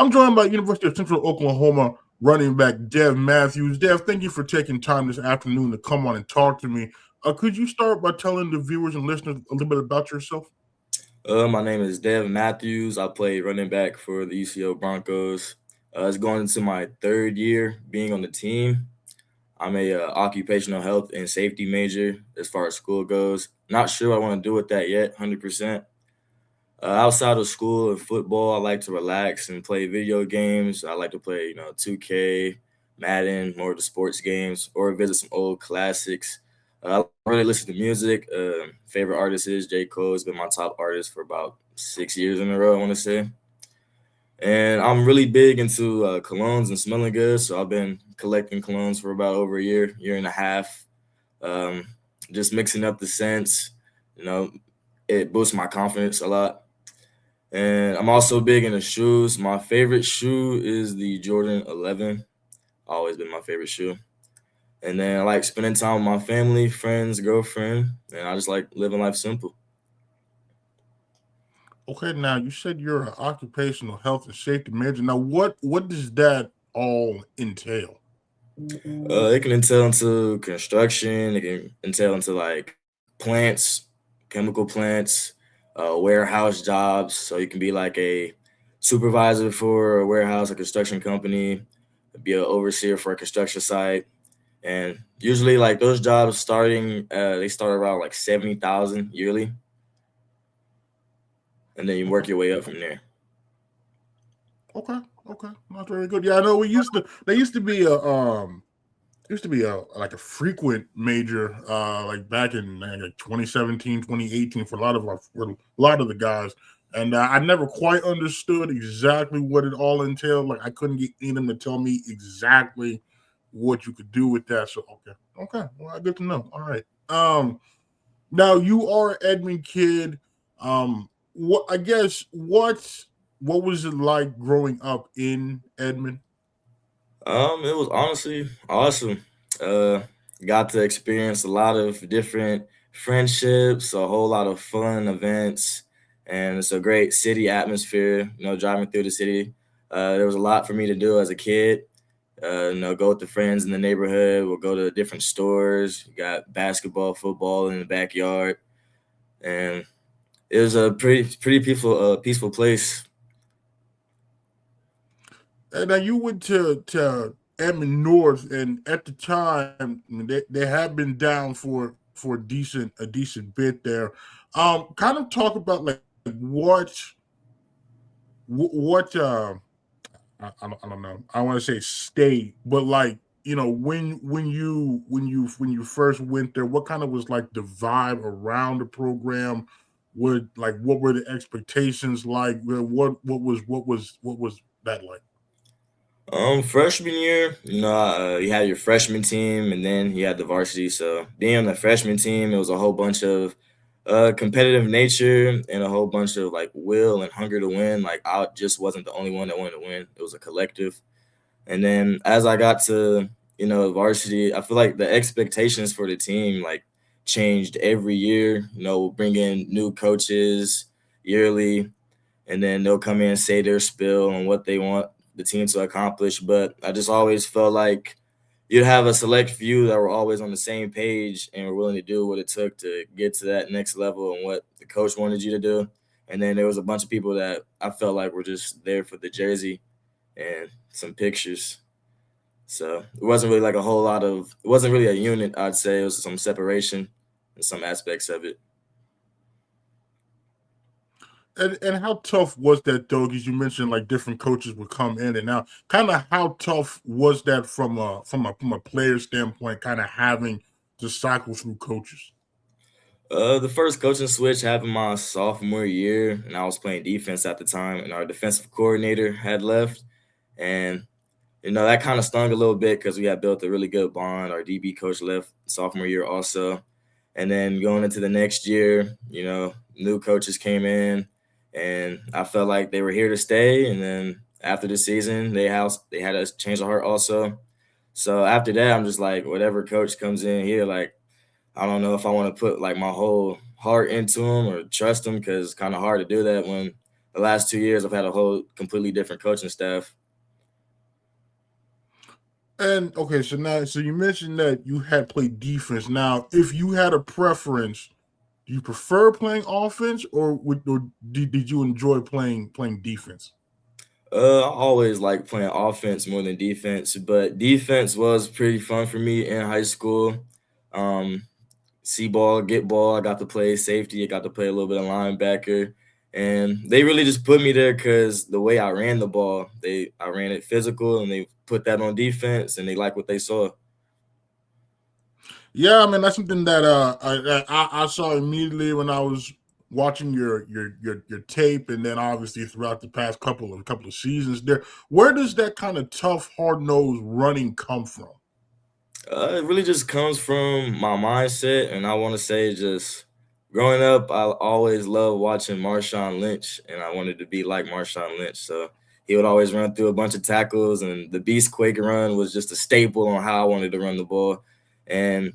I'm joined by University of Central Oklahoma running back Dev Mathews. Dev, thank you for taking time this afternoon to come on and talk to me. Could you start by telling the viewers and listeners a little bit about yourself? My name is Dev Matthews. I play running back for the UCO Broncos. It's going into my third year being on the team. I'm a occupational health and safety major as far as school goes. Not sure what I want to do with that yet, 100%. Outside of school and football, I like to relax and play video games. I like to play, 2K, Madden, more of the sports games, or visit some old classics. I really listen to music. Favorite artist is J. Cole. Has been my top artist for about 6 years in a row, I want to say. And I'm really big into colognes and smelling good. So I've been collecting colognes for about over a year and a half. Um, just mixing up the scents, you know, it boosts my confidence a lot. And I'm also big into shoes. My favorite shoe is the Jordan 11. Always been my favorite shoe. And then I like spending time with my family, friends, girlfriend, and I just like living life simple. Okay, now you said you're an occupational health and safety major. Now, what does that all entail? It can entail into construction. It can entail into like plants, chemical plants, warehouse jobs. So you can be like a supervisor for a warehouse, a construction company, be an overseer for a construction site. And usually, like those jobs they start around like 70,000 yearly, and then you Okay, work your way up from there. okay, okay. Not very good. Yeah, I know we used to. There used to be a like a frequent major like back in like 2017, 2018 for a lot of the guys, and I never quite understood exactly what it all entailed. Like I couldn't get any of them to tell me exactly what you could do with that. So okay, well, good to know. All right. Now you are an Edmond kid. What I guess what was it like growing up in Edmond? It was honestly awesome. Uh, got to experience a lot of different friendships, a whole lot of fun events, and it's a great city atmosphere. Driving through the city, there was a lot for me to do as a kid. Go with the friends in the neighborhood. We'll go to different stores. You got basketball, football in the backyard, and it was a pretty peaceful place. And now you went to Edmond North, and at the time they have been down for a decent bit there. Kind of talk about like what I don't know. I want to say state, but like when you first went there, what kind of was like the vibe around the program? What were the expectations like? What was that like? Freshman year, you had your freshman team, and then you had the varsity. So being on the freshman team, it was a whole bunch of competitive nature and a whole bunch of like will and hunger to win. Like I just wasn't the only one that wanted to win. It was a collective. And then as I got to varsity, I feel like the expectations for the team like changed every year. We'll bring in new coaches yearly, and then they'll come in and say their spill on what they want the team to accomplish. But I just always felt like you'd have a select few that were always on the same page and were willing to do what it took to get to that next level and what the coach wanted you to do. And then there was a bunch of people that I felt like were just there for the jersey and some pictures. So it wasn't really like it wasn't really a unit, I'd say. It was some separation in some aspects of it. And how tough was that though? Because you mentioned like different coaches would come in and out. Kind of how tough was that from a player standpoint? Kind of having to cycle through coaches. The first coaching switch happened my sophomore year, and I was playing defense at the time, and our defensive coordinator had left. And, that kind of stung a little bit because we had built a really good bond. Our DB coach left sophomore year also. And then going into the next year, new coaches came in, and I felt like they were here to stay. And then after the season, they had us change the heart also. So after that, I'm just like, whatever coach comes in here, like I don't know if I want to put like my whole heart into them or trust them because it's kind of hard to do that when the last 2 years, I've had a whole completely different coaching staff. And okay, so you mentioned that you had played defense. Now, if you had a preference, do you prefer playing offense, or did you enjoy playing defense? I always like playing offense more than defense, but defense was pretty fun for me in high school. Um, See ball, get ball. I got to play safety. I got to play a little bit of linebacker, and they really just put me there because the way I ran the ball, I ran it physical, and they put that on defense, and they like what they saw. Yeah, I mean that's something that I saw immediately when I was watching your tape, and then obviously throughout the past couple of seasons. There, where does that kind of tough, hard nosed running come from? It really just comes from my mindset, and I want to say just growing up, I always loved watching Marshawn Lynch, and I wanted to be like Marshawn Lynch. So he would always run through a bunch of tackles, and the Beast Quake run was just a staple on how I wanted to run the ball. And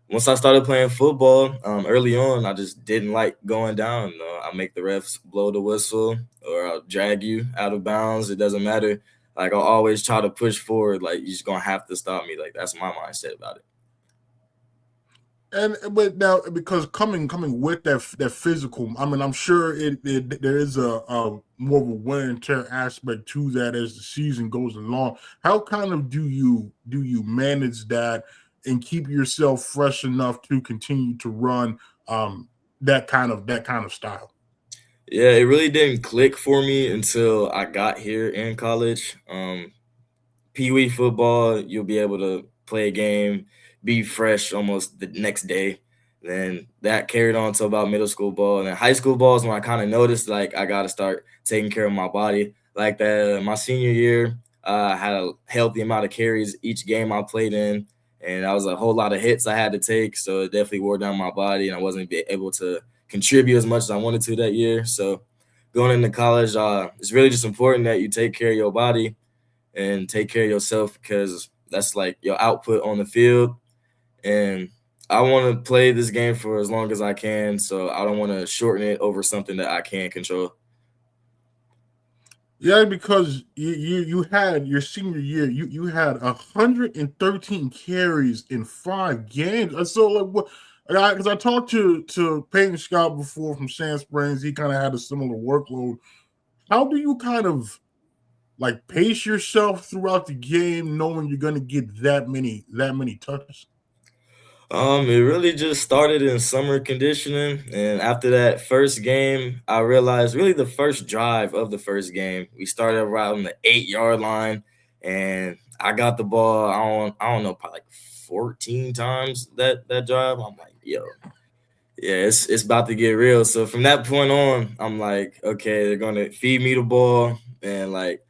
once I started playing football, early on, I just didn't like going down. I make the refs blow the whistle, or I'll drag you out of bounds. It doesn't matter. Like I'll always try to push forward. Like you're just gonna have to stop me. Like that's my mindset about it. And but now because coming with that physical, I mean, I'm sure there is a more of a wear and tear aspect to that as the season goes along. How kind of do you manage that and keep yourself fresh enough to continue to run that kind of style? Yeah, it really didn't click for me until I got here in college. Pee wee football, you'll be able to play a game, be fresh almost the next day. Then that carried on to about middle school ball. And then high school ball is when I kind of noticed like I got to start taking care of my body. Like that, my senior year, I had a healthy amount of carries each game I played in. And that was a whole lot of hits I had to take. So it definitely wore down my body, and I wasn't able to contribute as much as I wanted to that year. So going into college, it's really just important that you take care of your body and take care of yourself because that's like your output on the field. And I want to play this game for as long as I can, so I don't want to shorten it over something that I can't control. Yeah, because you had your senior year, you had 113 carries in 5 games. And so like what? Because I talked to Peyton Scott before from Sand Springs, he kind of had a similar workload. How do you kind of like pace yourself throughout the game, knowing you're going to get that many touches? It really just started in summer conditioning, and after that first game, I realized really the first drive of the first game, we started around the 8 yard line, and I got the ball. I don't know, probably like 14 times that drive. I'm like, yo, yeah, it's about to get real. So from that point on, I'm like, okay, they're gonna feed me the ball, and like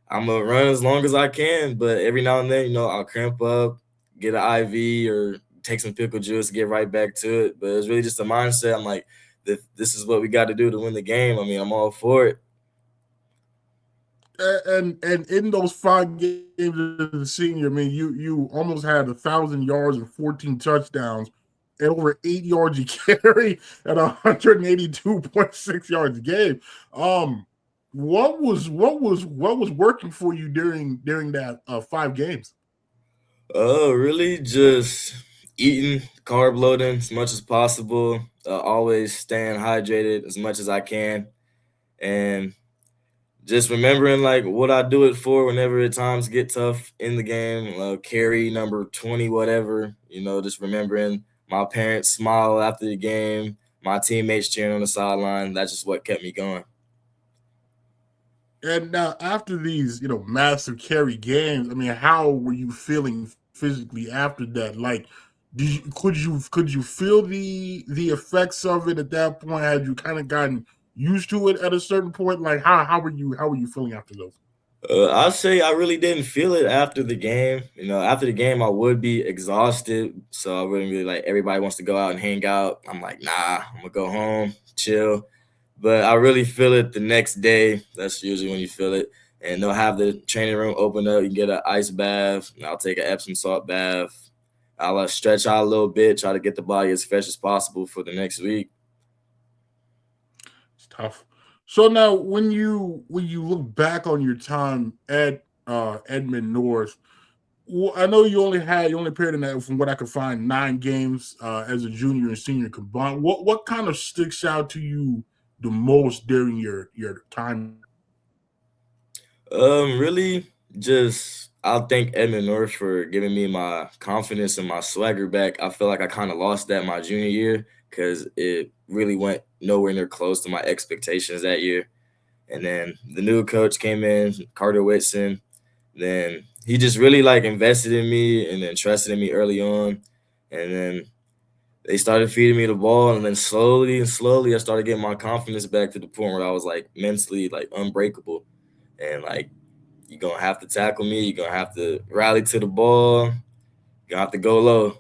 I'm gonna run as long as I can. But every now and then, I'll cramp up, get an IV, or take some pickle juice, get right back to it. But it's really just a mindset. I'm like, this is what we got to do to win the game. I mean, I'm all for it. And in those 5 games as a senior, I mean, you almost had 1,000 yards and 14 touchdowns and over 8 yards you carry at 182.6 yards a game. What was working for you during that 5 games? Really just eating, carb loading as much as possible. Always staying hydrated as much as I can, and just remembering like what I do it for whenever the times get tough in the game. Carry number 20, whatever. Just remembering my parents smile after the game, my teammates cheering on the sideline. That's just what kept me going. And now after these, massive carry games, I mean, how were you feeling physically after that? Like, could you feel the effects of it at that point? Had you kind of gotten used to it at a certain point? Like, how were you feeling after those? I'll say I really didn't feel it after the game. After the game, I would be exhausted. So I wouldn't really like everybody wants to go out and hang out. I'm like, nah, I'm going to go home, chill. But I really feel it the next day. That's usually when you feel it. And they'll have the training room open up. You can get an ice bath. And I'll take an Epsom salt bath. I'll stretch out a little bit, try to get the body as fresh as possible for the next week. It's tough. So now, when you look back on your time at Edmond North, I know you only played in that, from what I could find, 9 games as a junior and senior combined. What kind of sticks out to you the most during your time? Really, just I'll thank Edmond North for giving me my confidence and my swagger back. I feel like I kind of lost that my junior year because it really went nowhere near close to my expectations that year. And then the new coach came in, Carter Whitson. Then he just really like invested in me and then trusted in me early on. And then they started feeding me the ball, and then slowly and slowly I started getting my confidence back to the point where I was like mentally like unbreakable. And like you're gonna have to tackle me, you're gonna have to rally to the ball, you're gonna have to go low.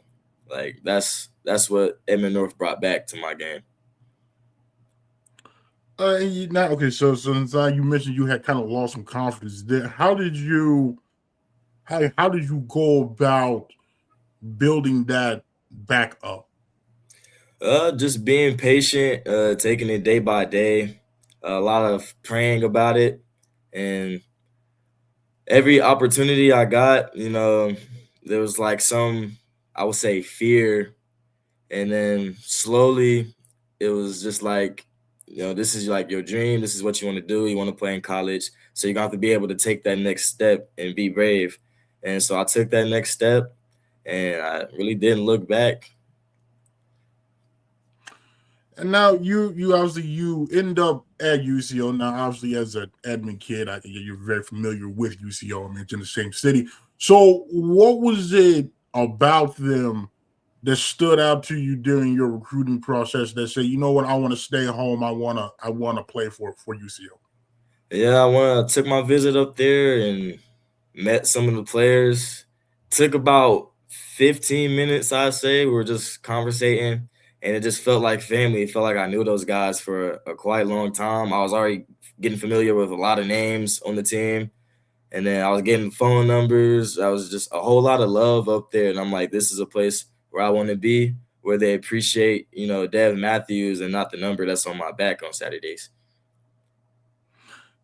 Like that's what Edmond North brought back to my game. Now, okay, so since you mentioned you had kind of lost some confidence there, how did you go about building that back up? Just being patient, taking it day by day, a lot of praying about it, and every opportunity I got, there was like some, I would say, fear, and then slowly, it was just like, this is like your dream. This is what you want to do. You want to play in college, so you're gonna have to be able to take that next step and be brave. And so I took that next step, and I really didn't look back. And now you obviously you end up at UCO. Now, obviously, as an Edmond kid, I think you're very familiar with UCO. I mean, it's in the same city. So, what was it about them that stood out to you during your recruiting process that said, you know what, I want to stay home. I wanna play for UCO. Yeah, I took my visit up there and met some of the players. Took about 15 minutes, I'd say. We were just conversating, and it just felt like family. It felt like I knew those guys for a quite long time. I was already getting familiar with a lot of names on the team, and then I was getting phone numbers. I was just a whole lot of love up there, and I'm like, this is a place where I want to be, where they appreciate, Dev Matthews and not the number that's on my back on Saturdays.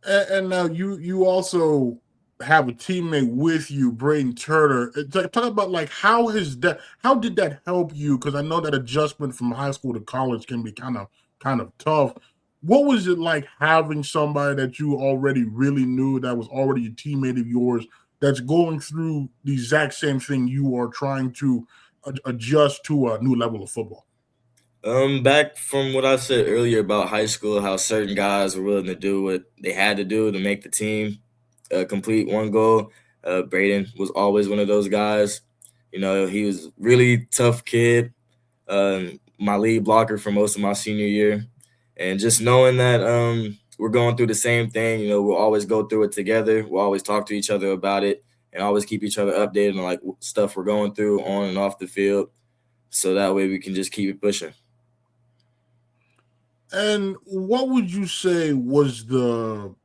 And now you also have a teammate with you, Braden Turner. Talk about like how did that help you? Because I know that adjustment from high school to college can be kind of tough. What was it like having somebody that you already really knew, that was already a teammate of yours, that's going through the exact same thing you are trying to adjust to a new level of football? Back from what I said earlier about high school, how certain guys were willing to do what they had to do to make the team complete one goal. Braden was always one of those guys. He was really tough kid. My lead blocker for most of my senior year, and just knowing that we're going through the same thing. We'll always go through it together. We'll always talk to each other about it, and always keep each other updated on like stuff we're going through on and off the field, so that way we can just keep it pushing. And what would you say was the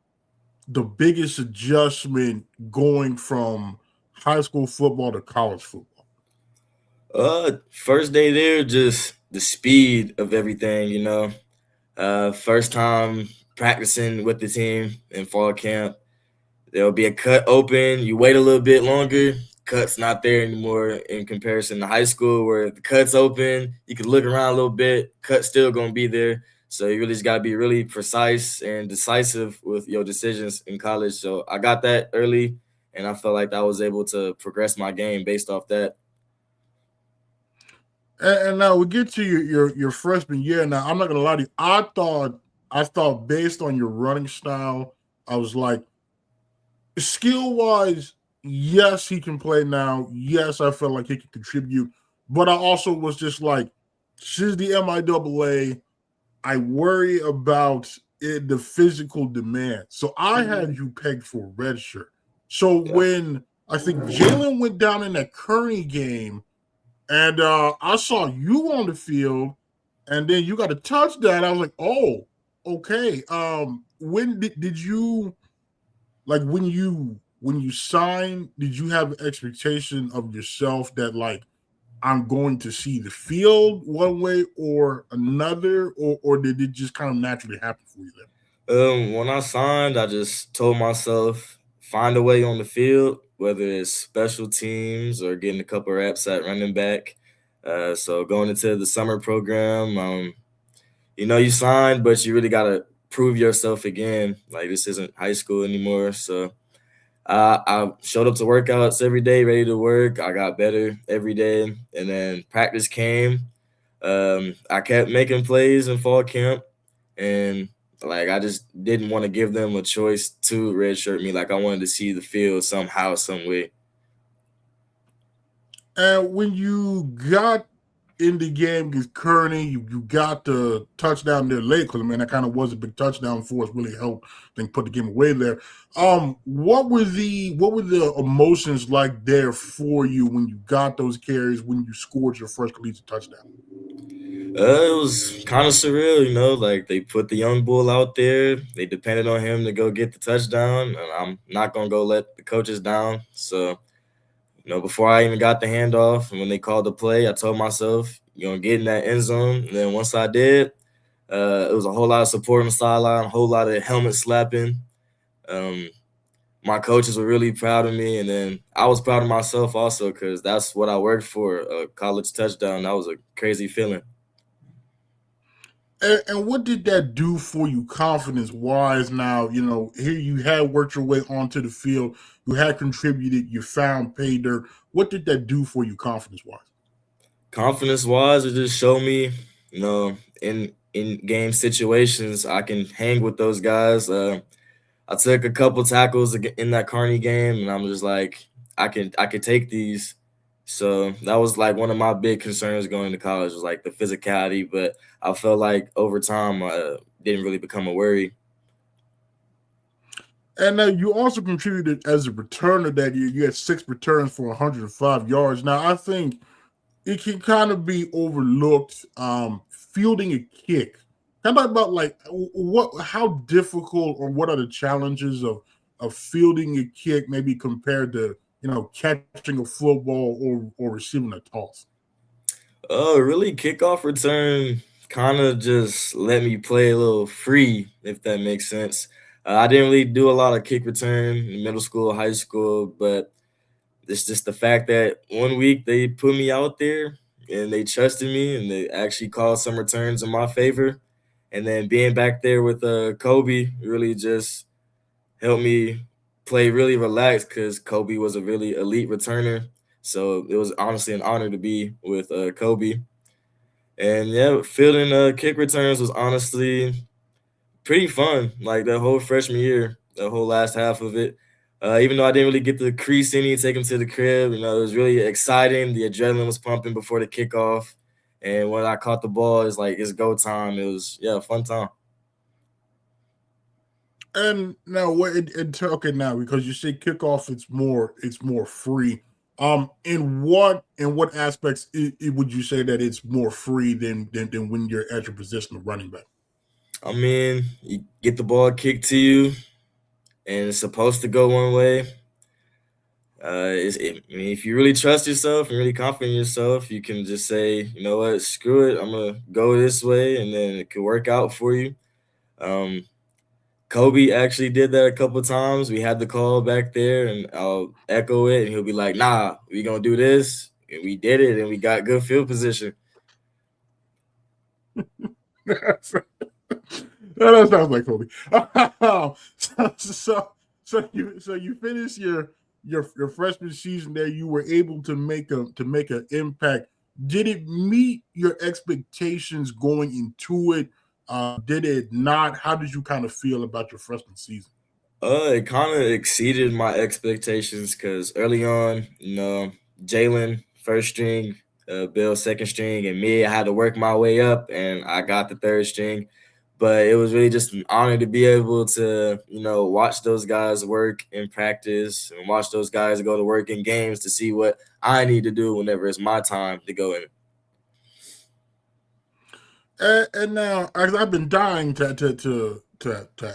biggest adjustment going from high school football to college football? First day there, just the speed of everything, First time practicing with the team in fall camp. There'll be a cut open. You wait a little bit longer. Cut's not there anymore in comparison to high school, where the cut's open. You can look around a little bit. Cut's still gonna be there. So you really just gotta be really precise and decisive with your decisions in college. So I got that early, and I felt like I was able to progress my game based off that. And now we get to your freshman year. Now, I'm not gonna lie to you. I thought based on your running style, I was like, skill wise, yes, he can play now. Yes, I felt like he could contribute. But I also was just like, since the MIAA, I worry about the physical demand. So I had you pegged for red shirt. So Yeah. when I think Jalen went down in that Kearney game, and I saw you on the field, and then you got a touchdown, I was like, oh, okay. When did you, like, when you signed, did you have an expectation of yourself that, like, I'm going to see the field one way or another, or did it just kind of naturally happen for you then? When I signed, I just told myself find a way on the field, whether it's special teams or getting a couple reps at running back. So going into the summer program, you signed, but you really gotta prove yourself again. Like this isn't high school anymore. So I showed up to workouts every day, ready to work. I got better every day, and then practice came. I kept making plays in fall camp, and like I just didn't want to give them a choice to redshirt me. Like I wanted to see the field somehow, some way. And when you got in the game against Kearney, you got the touchdown there late because that kind of was a big touchdown for us. Really helped, I think, put the game away there. What were the emotions like there for you when you got those carries when you scored your first collegiate touchdown? It was kind of surreal, like they put the young bull out there. They depended on him to go get the touchdown, and I'm not gonna go let the coaches down. So, before I even got the handoff, and when they called the play, I told myself, you're gonna get in that end zone. And then once I did, it was a whole lot of support on the sideline, a whole lot of helmet slapping. Um, my coaches were really proud of me, and then I was proud of myself also because that's what I worked for, a college touchdown. That was a crazy feeling. And what did that do for you confidence wise? Now, here you had worked your way onto the field, you had contributed, you found pay dirt. What did that do for you confidence wise? Confidence wise, it just showed me, in game situations, I can hang with those guys. I took a couple tackles in that Kearney game, and I'm just like, I could take these. So that was like one of my big concerns going to college was like the physicality, but I felt like over time didn't really become a worry. And you also contributed as a returner that year. You had 6 returns for 105 yards. Now, I think it can kind of be overlooked fielding a kick. Kind of about like how difficult or what are the challenges of fielding a kick maybe compared to catching a football or receiving a toss? Really, kickoff return kind of just let me play a little free, if that makes sense. I didn't really do a lot of kick return in middle school, high school, but it's just the fact that one week they put me out there and they trusted me and they actually called some returns in my favor. And then being back there with Kobe really just helped me play really relaxed because Kobe was a really elite returner. So it was honestly an honor to be with Kobe. And yeah, fielding kick returns was honestly pretty fun. Like the whole freshman year, the whole last half of it. Even though I didn't really get to crease any, take him to the crib, it was really exciting. The adrenaline was pumping before the kickoff. And when I caught the ball, it's go time. It was, a fun time. And now, okay, now because you say kickoff, it's more free. In what aspects would you say that it's more free than when you're at your position of running back? I mean, you get the ball kicked to you, and it's supposed to go one way. If you really trust yourself and really confident in yourself, you can just say, you know what, screw it, I'm gonna go this way, and then it could work out for you. Um, Kobe actually did that a couple of times. We had the call back there, and I'll echo it, and he'll be like, "Nah, we gonna do this," and we did it, and we got good field position. That sounds like Kobe. So you finished your freshman season there. You were able to make an impact. Did it meet your expectations going into it? Did it not? How did you kind of feel about your freshman season? It kind of exceeded my expectations because early on, Jalen first string, Bill second string, and me, I had to work my way up, and I got the third string. But it was really just an honor to be able to, watch those guys work in practice and watch those guys go to work in games to see what I need to do whenever it's my time to go in. And now, I've been dying to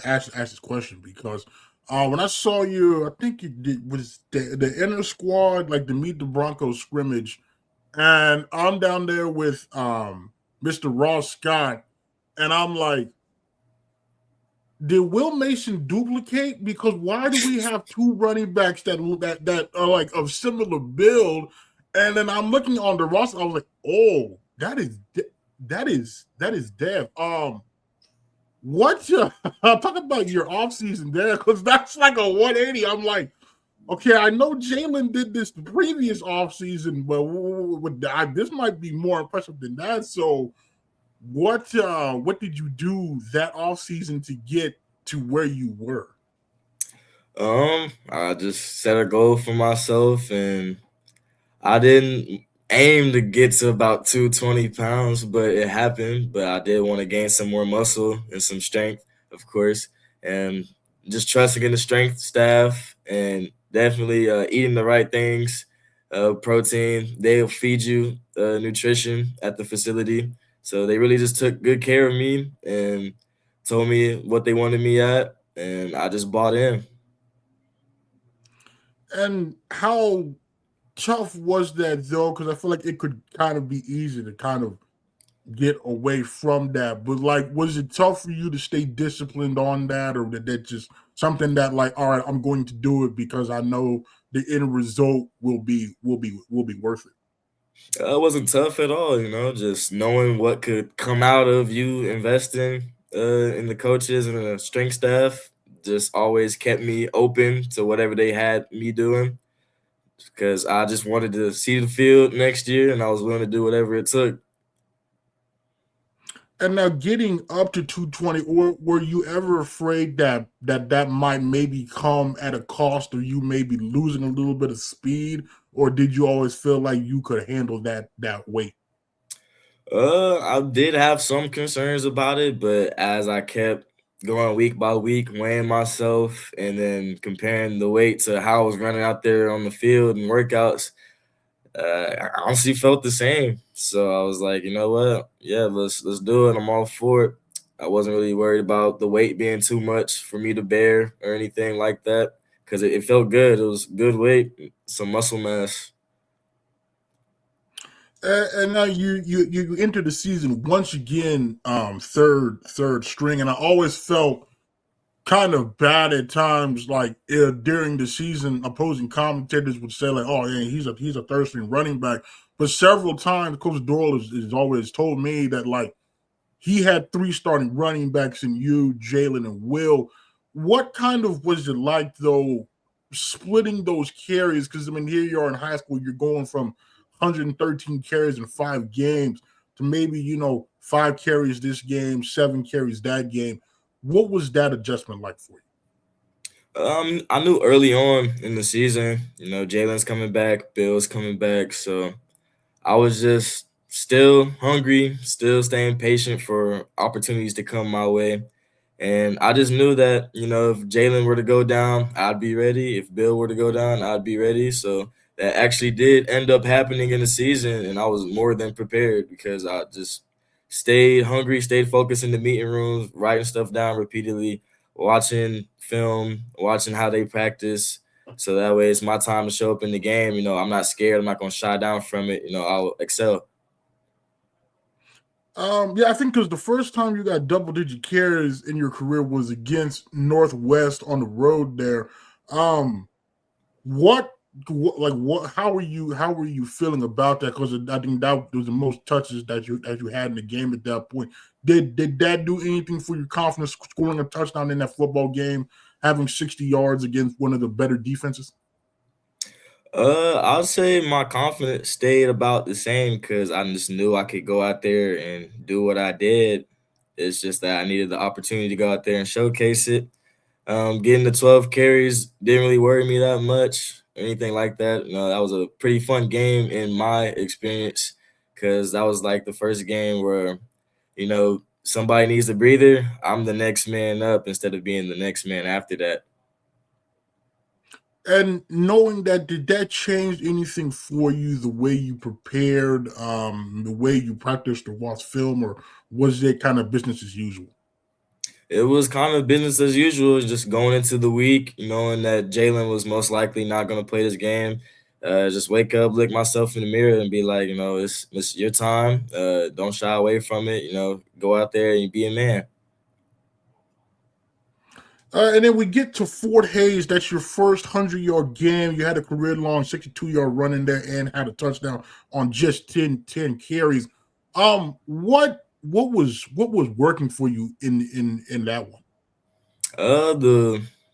ask this question because when I saw you, I think you did was the inner squad, like the Meet the Broncos scrimmage, and I'm down there with Mr. Ross Scott, and I'm like, did Will Mason duplicate? Because why do we have two running backs that are like of similar build? And then I'm looking on the roster, I was like, oh, that is Dev. What talk about your offseason there? Because that's like a 180. I'm like, okay, I know Jalen did this the previous offseason, but this might be more impressive than that. So what did you do that offseason to get to where you were? I just set a goal for myself, and I didn't aim to get to about 220 pounds, but it happened. But I did want to gain some more muscle and some strength, of course, and just trusting in the strength staff and definitely eating the right things, protein. They'll feed you nutrition at the facility. So they really just took good care of me and told me what they wanted me at, and I just bought in. And how tough was that though? Because I feel like it could kind of be easy to kind of get away from that. But like, was it tough for you to stay disciplined on that, or did that just something that like, all right, I'm going to do it because I know the end result will be worth it? It wasn't tough at all, just knowing what could come out of you investing in the coaches and the strength staff just always kept me open to whatever they had me doing because I just wanted to see the field next year and I was willing to do whatever it took. And now getting up to 220, or were you ever afraid that might maybe come at a cost of you maybe losing a little bit of speed, or did you always feel like you could handle that weight? I did have some concerns about it, but as I kept going week by week, weighing myself and then comparing the weight to how I was running out there on the field and workouts, I honestly felt the same. So I was like, you know what? Yeah, let's do it. I'm all for it. I wasn't really worried about the weight being too much for me to bear or anything like that because it felt good. It was good weight, some muscle mass. And now you enter the season once again, third string, and I always felt kind of bad at times. Like during the season, opposing commentators would say like, "Oh, yeah, he's a third string running back," but several times Coach Doyle has always told me that like he had three starting running backs in you, Jalen, and Will. What kind of was it like though, splitting those carries? Because I mean, here you are in high school, you're going from 113 carries in 5 games to maybe 5 carries this game, 7 carries that game. What was that adjustment like for you? I knew early on in the season, Jalen's coming back, Bill's coming back, so I was just still hungry, still staying patient for opportunities to come my way. And I just knew that, if Jalen were to go down, I'd be ready. If Bill were to go down, I'd be ready. So that actually did end up happening in the season, and I was more than prepared because I just stayed hungry, stayed focused in the meeting rooms, writing stuff down repeatedly, watching film, watching how they practice. So that way it's my time to show up in the game. I'm not scared. I'm not going to shy down from it. I'll excel. Yeah, I think because the first time you got double-digit carries in your career was against Northwest on the road there. Um, how were you feeling about that? Because I think that was the most touches that you had in the game at that point. Did that do anything for your confidence, scoring a touchdown in that football game, having 60 yards against one of the better defenses? I'll say my confidence stayed about the same because I just knew I could go out there and do what I did. It's just that I needed the opportunity to go out there and showcase it. Getting the 12 carries didn't really worry me that much or anything like that. That was a pretty fun game in my experience because that was like the first game where, somebody needs a breather. I'm the next man up instead of being the next man after that. And knowing that, did that change anything for you, the way you prepared, the way you practiced or watched film, or was it kind of business as usual? It was kind of business as usual, just going into the week, knowing that Jalen was most likely not going to play this game. Just wake up, look myself in the mirror, and be like, it's your time. Don't shy away from it. Go out there and be a man. And then we get to Fort Hays. That's your first 100-yard game. You had a career-long 62-yard run in there and had a touchdown on just 10 carries. What was working for you in that one?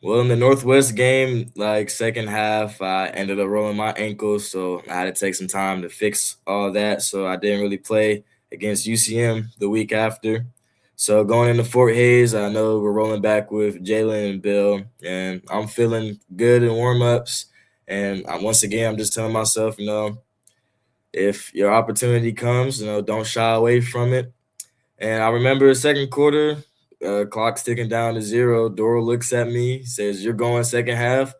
In the Northwest game, like second half, I ended up rolling my ankle, so I had to take some time to fix all that. So I didn't really play against UCM the week after. So going into Fort Hays, I know we're rolling back with Jalen and Bill, and I'm feeling good in warm-ups. And once again, I'm just telling myself, if your opportunity comes, don't shy away from it. And I remember the second quarter, clock's ticking down to 0. Doro looks at me, says, "You're going second half."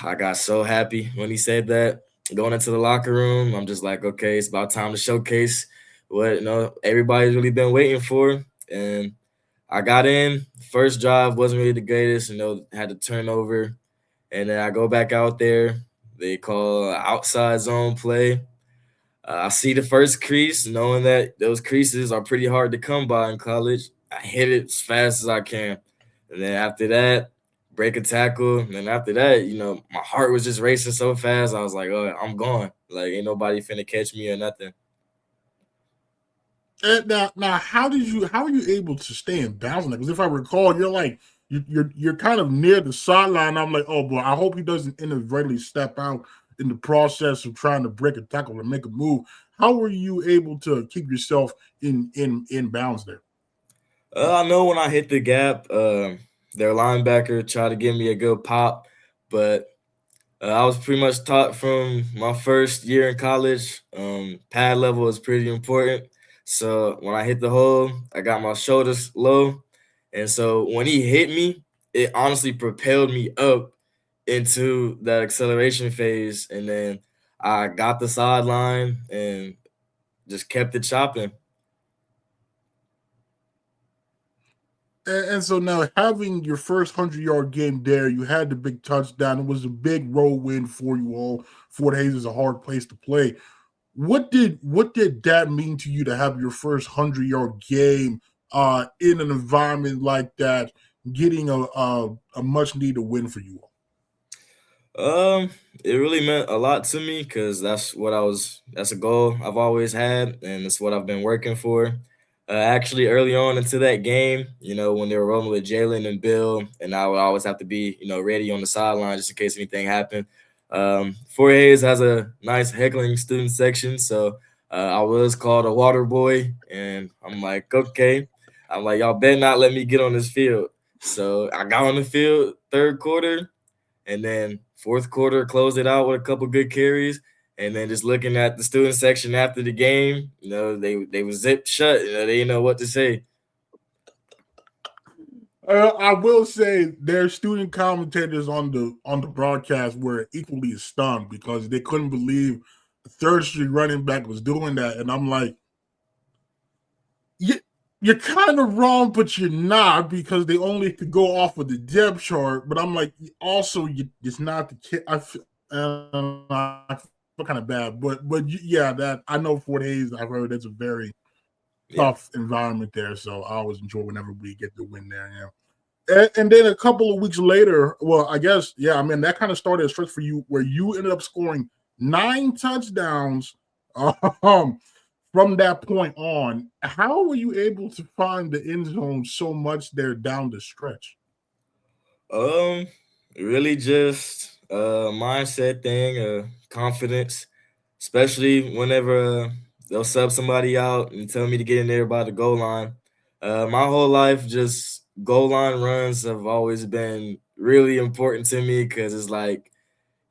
I got so happy when he said that. Going into the locker room, I'm just like, okay, it's about time to showcase what everybody's really been waiting for. And I got in. First drive wasn't really the greatest, had to turn over. And then I go back out there. They call outside zone play. I see the first crease, knowing that those creases are pretty hard to come by in college. I hit it as fast as I can. And then after that, break a tackle. And then after that, my heart was just racing so fast. I was like, oh, I'm gone. Like, ain't nobody finna catch me or nothing. And now, how are you able to stay in balance? Because if I recall, you're kind of near the sideline. I'm like, oh boy, I hope he doesn't inadvertently step out in the process of trying to break a tackle or make a move. How were you able to keep yourself in bounds there? I know when I hit the gap, their linebacker tried to give me a good pop, but I was pretty much taught from my first year in college, pad level is pretty important. So when I hit the hole, I got my shoulders low. And so when he hit me, it honestly propelled me up into that acceleration phase. And then I got the sideline and just kept it chopping. And so now, having your first 100-yard game there, you had the big touchdown. It was a big road win for you all. Fort Hays is a hard place to play. What did that mean to you to have your first 100-yard game in an environment like that, getting a much needed win for you all? It really meant a lot to me because that's a goal I've always had, and it's what I've been working for. Actually, early on into that game, when they were rolling with Jalen and Bill, and I would always have to be, ready on the sideline just in case anything happened. Fort Hays has a nice heckling student section, so I was called a water boy, and I'm like, okay. I'm like, y'all better not let me get on this field. So I got on the field third quarter, and then fourth quarter closed it out with a couple good carries. And then just looking at the student section after the game, they were zipped shut. They didn't know what to say. I will say their student commentators on the broadcast were equally stunned because they couldn't believe the third string running back was doing that. And I'm like, you're kind of wrong, but you're not, because they only could go off of the depth chart. But I'm like, also, it's not the kid. I feel kind of bad, but yeah, that I know Fort Hays. I've heard it's a very tough environment there, so I always enjoy whenever we get the win there. Yeah, and then a couple of weeks later, well, I guess that kind of started a stretch for you where you ended up scoring 9 touchdowns. From that point on, how were you able to find the end zone so much there down the stretch? Really just a mindset thing, confidence, especially whenever they'll sub somebody out and tell me to get in there by the goal line. My whole life, just goal line runs have always been really important to me because it's like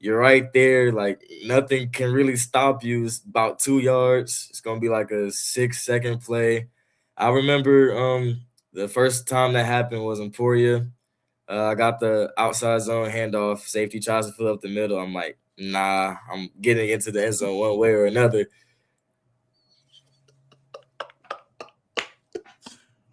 you're right there. Like nothing can really stop you. It's about 2 yards. It's gonna be like a 6-second play. I remember the first time that happened was in Emporia. I got the outside zone handoff. Safety tries to fill up the middle. I'm like, nah, I'm getting into the end zone one way or another.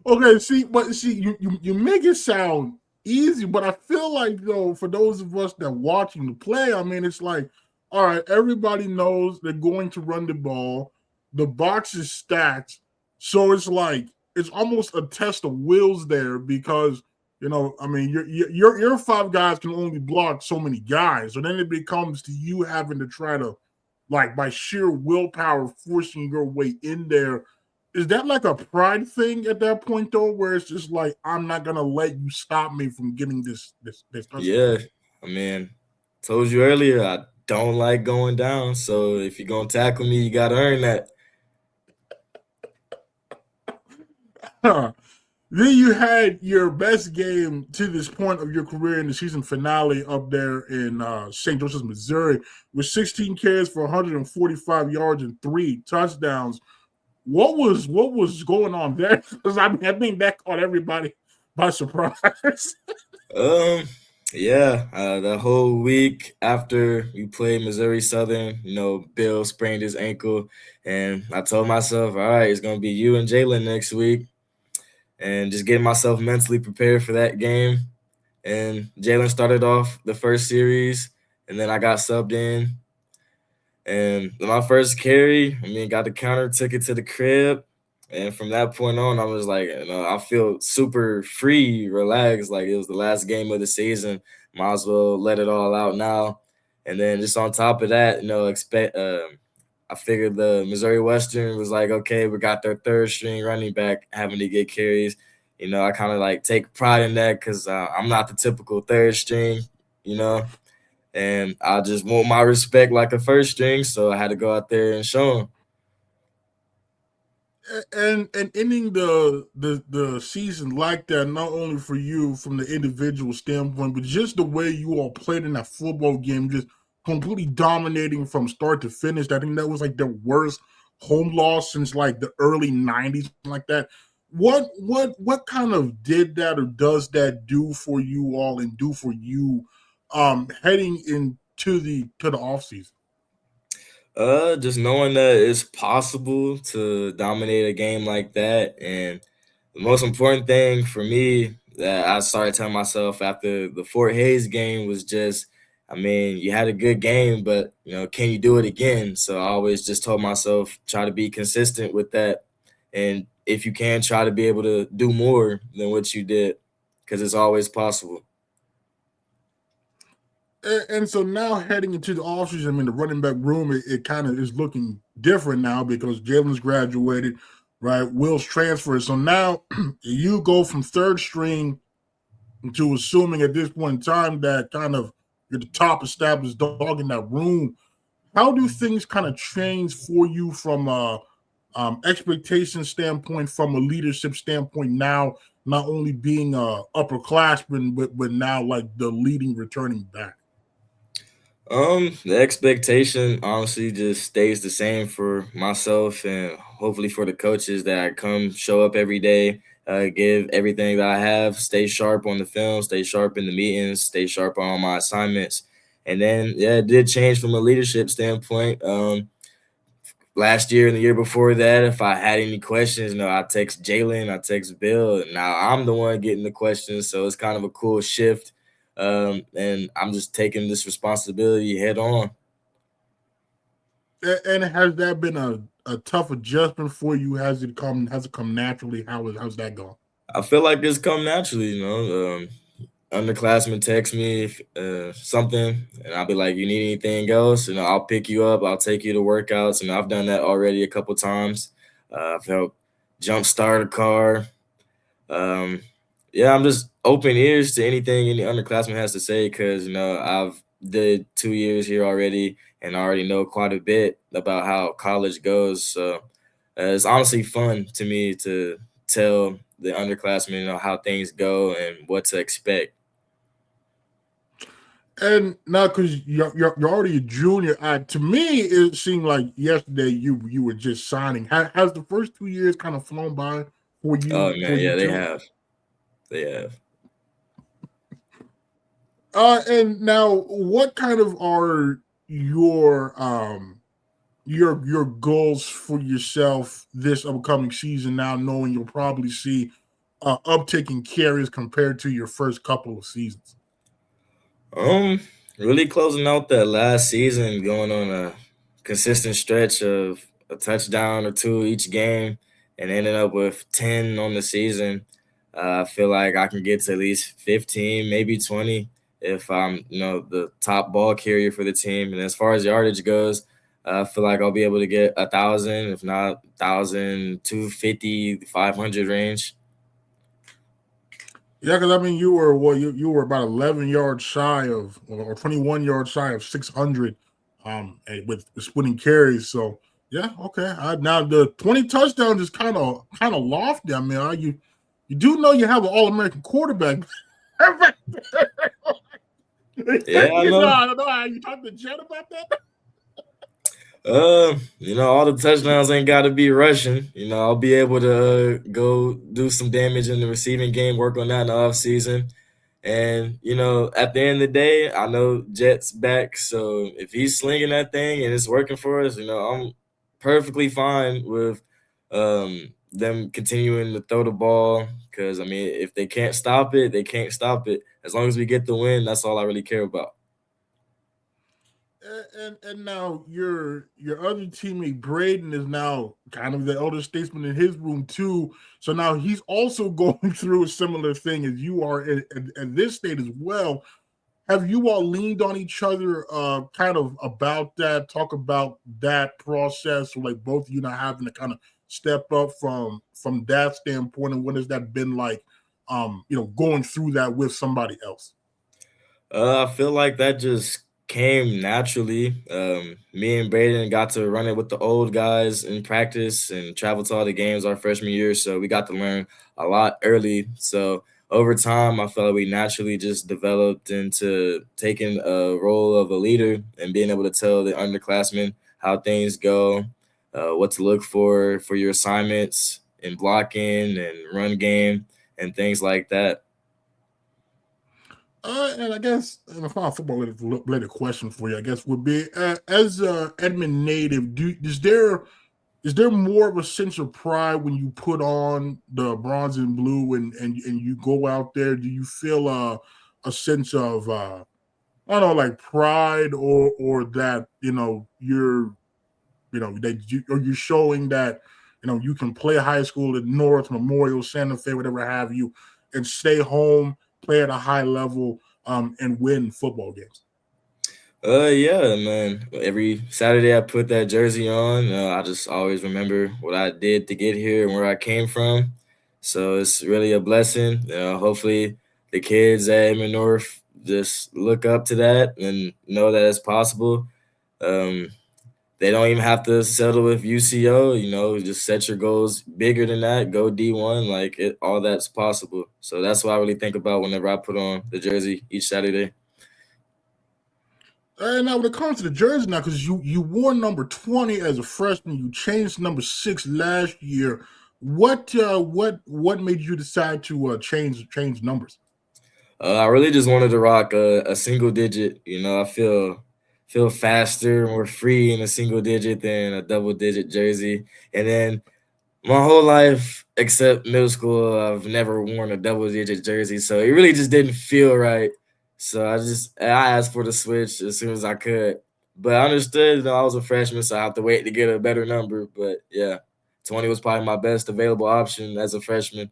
Okay, you make it sound easy, but I feel like, though, for those of us that are watching the play, I mean, it's like, all right, everybody knows they're going to run the ball. The box is stacked. So it's like, it's almost a test of wills there because I mean, your five guys can only block so many guys, so then it becomes to you having to try to, like, by sheer willpower, forcing your way in there. Is that like a pride thing at that point though, where it's just like, I'm not gonna let you stop me from getting this touchdown? Yeah, I mean, told you earlier, I don't like going down. So if you're gonna tackle me, you gotta earn that. Then you had your best game to this point of your career in the season finale up there in St. Joseph, Missouri, with 16 carries for 145 yards and 3 touchdowns. What was going on there? Because I think that caught everybody by surprise. Yeah, the whole week after we played Missouri Southern, Bill sprained his ankle, and I told myself, all right, it's gonna be you and Jalen next week, and just getting myself mentally prepared for that game. And Jalen started off the first series, and then I got subbed in. And my first carry, got the counter, took it to the crib. And from that point on, I was like, I feel super free, relaxed. Like it was the last game of the season. Might as well let it all out now. And then just on top of that, I figured the Missouri Western was like, okay, we got their third string running back having to get carries. I kind of like take pride in that because I'm not the typical third string, and I just want my respect like a first string. So I had to go out there and show them. And ending the season like that, not only for you from the individual standpoint, but just the way you all played in that football game, just completely dominating from start to finish. I think that was like the worst home loss since like the early 90s, like that. What kind of did that or does that do for you all and do for you heading into the offseason? Just knowing that it's possible to dominate a game like that. And the most important thing for me that I started telling myself after the Fort Hays game was just, you had a good game, but, can you do it again? So I always just told myself, try to be consistent with that. And if you can, try to be able to do more than what you did, because it's always possible. And so now heading into the offseason, the running back room, it kind of is looking different now because Jalen's graduated, right? Will's transferred. So now you go from third string to assuming at this point in time that kind of you're the top established dog in that room. How do things kind of change for you from a expectation standpoint, from a leadership standpoint now, not only being upperclassman, but now like the leading returning back? The expectation honestly just stays the same for myself and hopefully for the coaches that I come show up every day, give everything that I have, stay sharp on the film, stay sharp in the meetings, stay sharp on all my assignments. And then, yeah, it did change from a leadership standpoint. Last year and the year before that, if I had any questions, I text Jalen, I text Bill. And now I'm the one getting the questions, so it's kind of a cool shift. And I'm just taking this responsibility head on. And has that been a tough adjustment for you? Has it come naturally? How's that going? I feel like it's come naturally, underclassmen text me something, and I'll be like, you need anything else? I'll pick you up. I'll take you to workouts, and I've done that already a couple times. I've helped jumpstart a car. Yeah, I'm just open ears to anything any underclassman has to say because, I've did 2 years here already and I already know quite a bit about how college goes. So it's honestly fun to me to tell the underclassmen, how things go and what to expect. And now, because you're already a junior, to me it seemed like yesterday you were just signing. Has the first 2 years kind of flown by for you? Oh man, yeah, they have. They have. And now, what kind of are your goals for yourself this upcoming season? Now, knowing you'll probably see uptick in carries compared to your first couple of seasons. Really closing out that last season, going on a consistent stretch of a touchdown or two each game, and ending up with 10 on the season. I feel like I can get to at least 15, maybe 20 if I'm, the top ball carrier for the team. And as far as yardage goes, I feel like I'll be able to get 1,000, if not 1,250, 500 range. Yeah, because I mean, you were you were about 11 yards shy of, or 21 yards shy of 600, with splitting carries. So yeah, okay. Now the 20 touchdowns is kind of lofty. I mean, you do know you have an All-American quarterback. Yeah, I know. I don't know how you talk to Jet about that. All the touchdowns ain't got to be rushing. I'll be able to go do some damage in the receiving game, work on that in the offseason. And, at the end of the day, I know Jet's back. So if he's slinging that thing and it's working for us, I'm perfectly fine with them continuing to throw the ball. Because, I mean, if they can't stop it, they can't stop it. As long as we get the win, that's all I really care about. And now your other teammate Braden is now kind of the elder statesman in his room too. So now he's also going through a similar thing as you are at this state as well. Have you all leaned on each other kind of about that, talk about that process, or like both of you not having to kind of step up from that standpoint, and what has that been like, going through that with somebody else? I feel like that just came naturally. Me and Braden got to run it with the old guys in practice and travel to all the games our freshman year, so we got to learn a lot early. So over time, I felt like we naturally just developed into taking a role of a leader and being able to tell the underclassmen how things go, what to look for your assignments in blocking and run game and things like that. And I guess a final football related question for you, I guess, would be as Edmond native, is there more of a sense of pride when you put on the bronze and blue and you go out there? Do you feel a sense of I don't know, like pride or that you're showing that you can play high school at North, Memorial, Santa Fe, whatever have you, and stay home, play at a high level, and win football games? Yeah, man. Every Saturday I put that jersey on. I just always remember what I did to get here and where I came from. So it's really a blessing. Hopefully the kids at Edmond North just look up to that and know that it's possible. Um, they don't even have to settle with UCO. Just set your goals bigger than that. Go D1, all that's possible. So that's what I really think about whenever I put on the jersey each Saturday. And now when it comes to the jersey now, because you wore number 20 as a freshman, you changed number 6 last year. What made you decide to change numbers? I really just wanted to rock a single digit. I feel faster, more free in a single digit than a double digit jersey. And then my whole life, except middle school, I've never worn a double digit jersey, so it really just didn't feel right. So I asked for the switch as soon as I could. But I understood, I was a freshman, so I have to wait to get a better number. But yeah, 20 was probably my best available option as a freshman.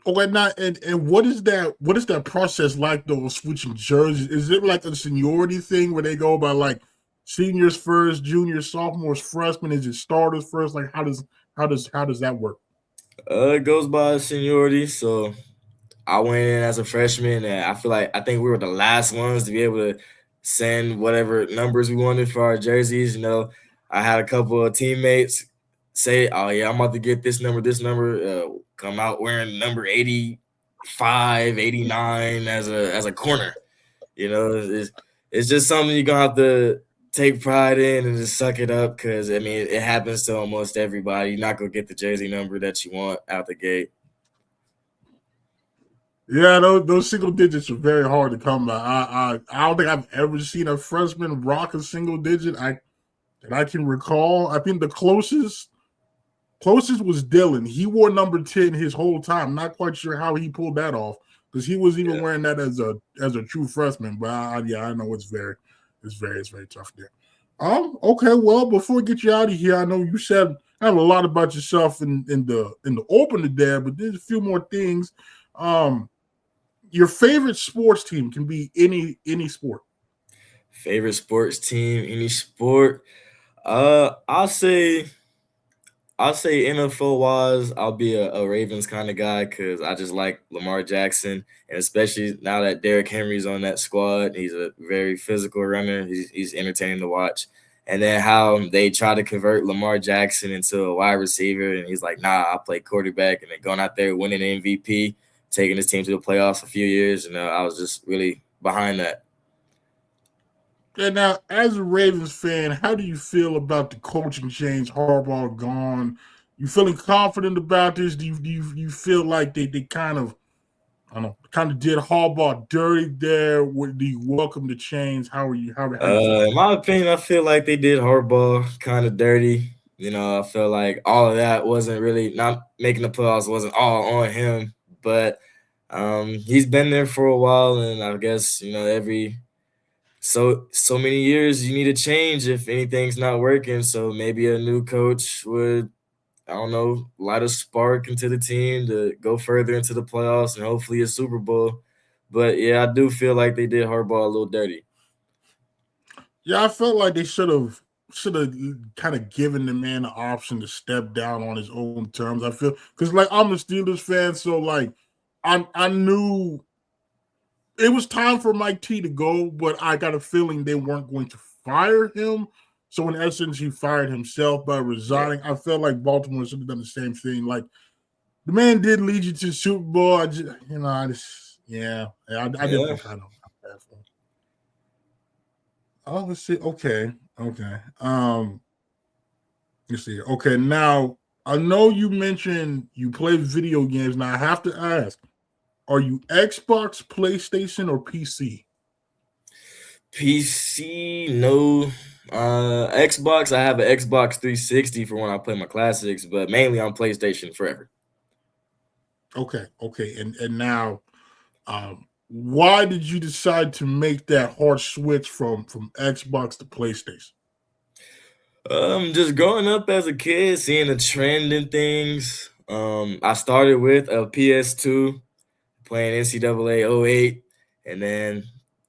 Oh, and what is that process like though, switching jerseys? Is it like a seniority thing where they go by like seniors first, juniors, sophomores, freshmen? Is it starters first? Like how does that work? It goes by seniority, so I went in as a freshman, and I think we were the last ones to be able to send whatever numbers we wanted for our jerseys. I had a couple of teammates say, "Oh yeah, I'm about to get this number, come out wearing number 85, 89 as a corner." It's just something you're gonna have to take pride in and just suck it up, because I mean it happens to almost everybody. You're not gonna get the jersey number that you want out the gate. Yeah, those single digits are very hard to come by. I don't think I've ever seen a freshman rock a single digit. That I can recall. I think the closest was Dylan. He wore number 10 his whole time. Not quite sure how he pulled that off, because he was even wearing that as a true freshman. But I know it's very tough there. Okay. Well, before we get you out of here, I know you said I have a lot about yourself in the opener there, but there's a few more things. Your favorite sports team can be any sport. Favorite sports team, any sport? I'll say NFL wise, I'll be a Ravens kind of guy because I just like Lamar Jackson, and especially now that Derrick Henry's on that squad, he's a very physical runner. He's entertaining to watch. And then how they try to convert Lamar Jackson into a wide receiver, and he's like, "Nah, I play quarterback," and then going out there winning the MVP, taking his team to the playoffs a few years, and I was just really behind that. And now, as a Ravens fan, how do you feel about the coaching change? Harbaugh gone. You feeling confident about this? Do you feel like they kind of kind of did Harbaugh dirty there? Do you welcome the change? How are you? How you feeling? In my opinion, I feel like they did Harbaugh kind of dirty. I feel like all of that wasn't really not making the playoffs wasn't all on him, but he's been there for a while, and I guess every so many years you need a change if anything's not working. So maybe a new coach would, I don't know, light a spark into the team to go further into the playoffs and hopefully a Super Bowl. But yeah, I do feel like they did Harbaugh a little dirty. Yeah, I felt like they should have kind of given the man the option to step down on his own terms. I feel because like I'm a Steelers fan, so like I knew it was time for Mike T to go, but I got a feeling they weren't going to fire him. So in essence, he fired himself by resigning. I felt like Baltimore should have done the same thing. Like the man did lead you to the Super Bowl. I just, I did feel kind of bad for him. Oh, let's see. Okay. Let's see. Okay, now I know you mentioned you play video games. Now I have to ask: are you Xbox, PlayStation, or PC? PC, no. Xbox, I have an Xbox 360 for when I play my classics, but mainly on PlayStation forever. Okay, and now, why did you decide to make that hard switch from Xbox to PlayStation? Just growing up as a kid, seeing the trend in things. I started with a PS2, playing NCAA '08, and then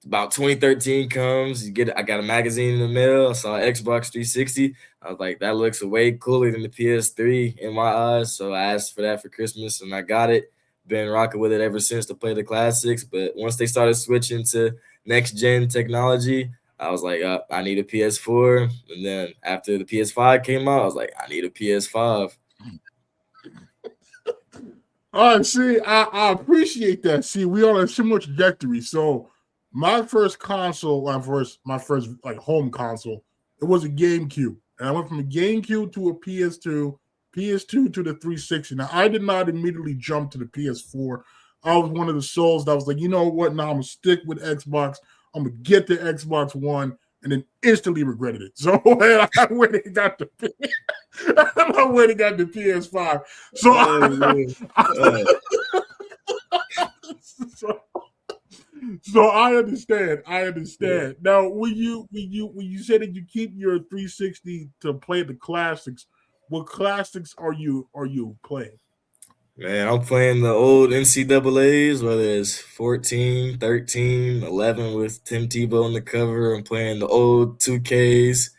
about 2013 comes, I got a magazine in the mail. I saw Xbox 360. I was like, that looks way cooler than the PS3 in my eyes. So I asked for that for Christmas, and I got it. Been rocking with it ever since to play the classics. But once they started switching to next gen technology, I was like, I need a PS4. And then after the PS5 came out, I was like, I need a PS5. All right, see, I appreciate that. See, we on a similar trajectory. So my first console, my first like home console, it was a GameCube. And I went from a GameCube to a PS2, PS2 to the 360. Now I did not immediately jump to the PS4. I was one of the souls that was like, you know what? Now I'm gonna stick with Xbox. I'm gonna get the Xbox One, and then instantly regretted it. So I went and got the I went and got the PS5. So, so, so I understand. Yeah. Now, when you said that you keep your 360 to play the classics, what classics are you playing? Man, I'm playing the old NCAAs, whether it's 14, 13, 11 with Tim Tebow on the cover. I'm playing the old 2Ks.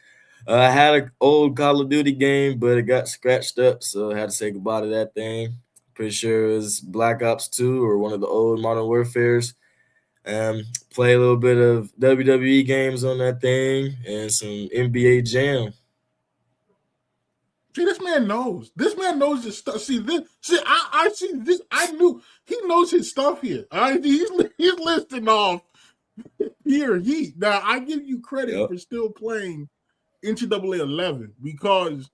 I had an old Call of Duty game, but it got scratched up, so I had to say goodbye to that thing. Pretty sure it was Black Ops 2 or one of the old Modern Warfares. Play a little bit of WWE games on that thing and some NBA Jam. See, this man knows. This man knows his stuff. See this. See, I see this. I knew he knows his stuff here. All right, he's listing off here. Now I give you credit Yep. for still playing NCAA 11 because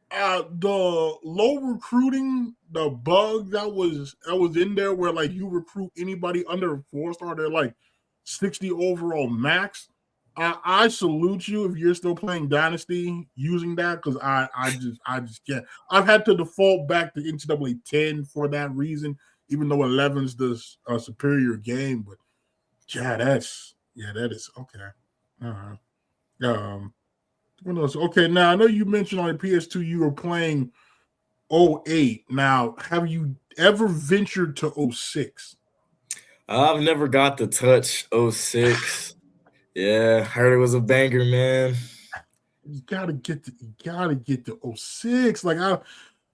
the low recruiting, the bug that was in there, where like you recruit anybody under a 4-star, they're like 60 overall max. I salute you if you're still playing Dynasty using that because I just can't. I've had to default back to NCAA 10 for that reason, even though 11's the superior game. But that is okay. All right. What else? Okay, now I know you mentioned on the PS2 you were playing 08. Now, have you ever ventured to 06? I've never got to touch '06. Yeah, heard it was a banger, man. You gotta get to 06. Yeah,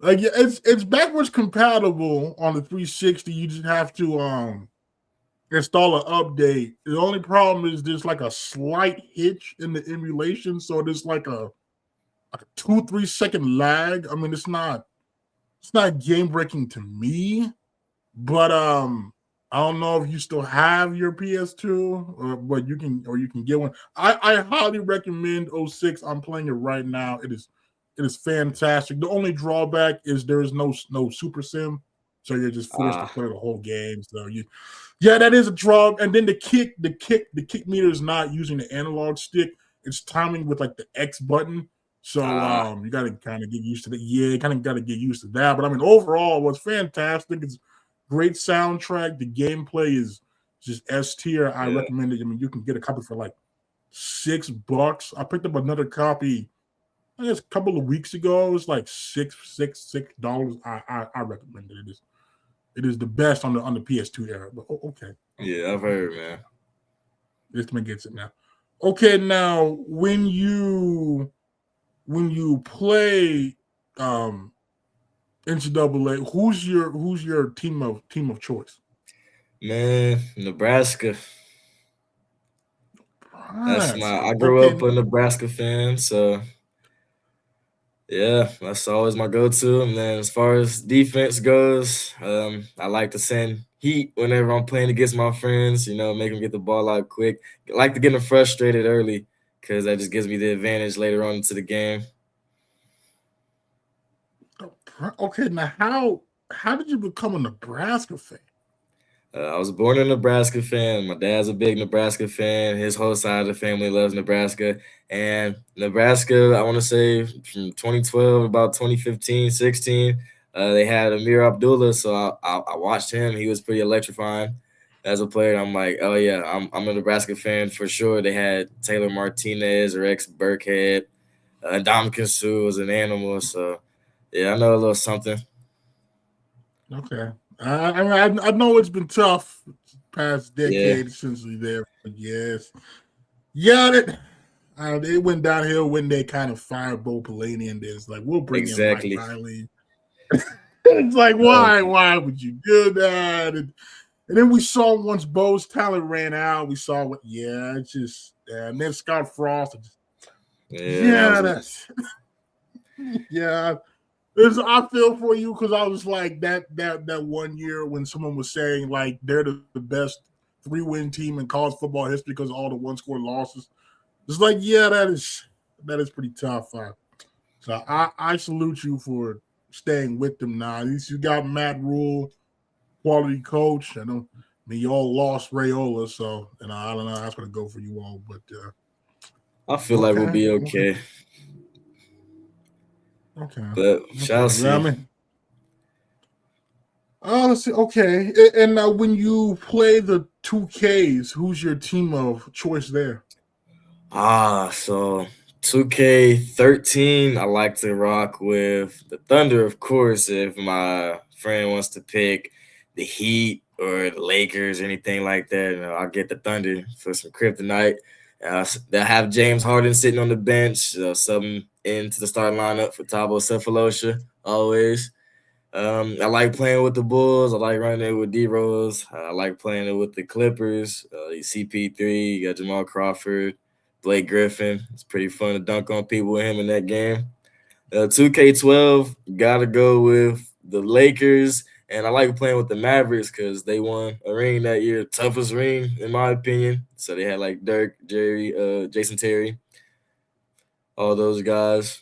it's backwards compatible on the 360. You just have to install an update. The only problem is there's like a slight hitch in the emulation, so there's like a 2-3 second lag. I mean, it's not game breaking to me, but I don't know if you still have your PS2, but you can get one. I highly recommend 06. I'm playing it right now. It is fantastic. The only drawback is there is no super sim, so you're just forced to play the whole game. So that is a draw. And then the kick meter is not using the analog stick. It's timing with like the X button. So you got to kind of get used to that. Yeah, you kind of got to get used to that. But I mean, overall, it was fantastic. It's great soundtrack. The gameplay is just S tier. I recommend it. I mean, you can get a copy for like $6. I picked up another copy, I guess, a couple of weeks ago. It was like $6. I recommend it. It is the best on the PS2 era. But okay. Yeah, I've heard, man. This man gets it now. Okay, now when you play NCAA, who's your team of choice? Man, Nebraska. I grew up a Nebraska fan, so yeah, that's always my go-to. And then as far as defense goes, I like to send heat whenever I'm playing against my friends, make them get the ball out quick. I like to get them frustrated early because that just gives me the advantage later on into the game. Okay, now how did you become a Nebraska fan? I was born a Nebraska fan. My dad's a big Nebraska fan. His whole side of the family loves Nebraska. And Nebraska, I want to say from 2012, about 2015, 16, they had Amir Abdullah. So I watched him. He was pretty electrifying as a player. I'm like, oh, yeah, I'm a Nebraska fan for sure. They had Taylor Martinez, Rex Burkhead, Ndamukong Suh was an animal. So, yeah, I know a little something. Okay. I know it's been tough past decade since we there, but yes. Yeah, it went downhill when they kind of fired Bo Pelini, and it's like, we'll bring in Mike Riley. It's like, why would you do that? And then we saw once Bo's talent ran out, we saw and then Scott Frost. That's yeah. I feel for you because I was like that 1 year when someone was saying like they're the best 3-win team in college football history because of all the 1-score losses. It's like, that is pretty tough. So I salute you for staying with them now. At least you got Matt Rule, quality coach. You all lost Raiola, so I don't know how it's going to go for you all, but I feel like we'll be okay. Okay. But shall see. Let's see. Okay. And now when you play the 2Ks, who's your team of choice there? So 2K13, I like to rock with the Thunder, of course. If my friend wants to pick the Heat or the Lakers or anything like that, I'll get the Thunder for some kryptonite. They'll have James Harden sitting on the bench, subbing into the starting lineup for Thabo Sefolosha always. I like playing with the Bulls. I like running it with D-Rose. I like playing it with the Clippers. CP3, you got Jamal Crawford, Blake Griffin. It's pretty fun to dunk on people with him in that game. 2K12, got to go with the Lakers. And I like playing with the Mavericks because they won a ring that year, toughest ring in my opinion. So they had like Dirk, Jerry, Jason Terry, all those guys.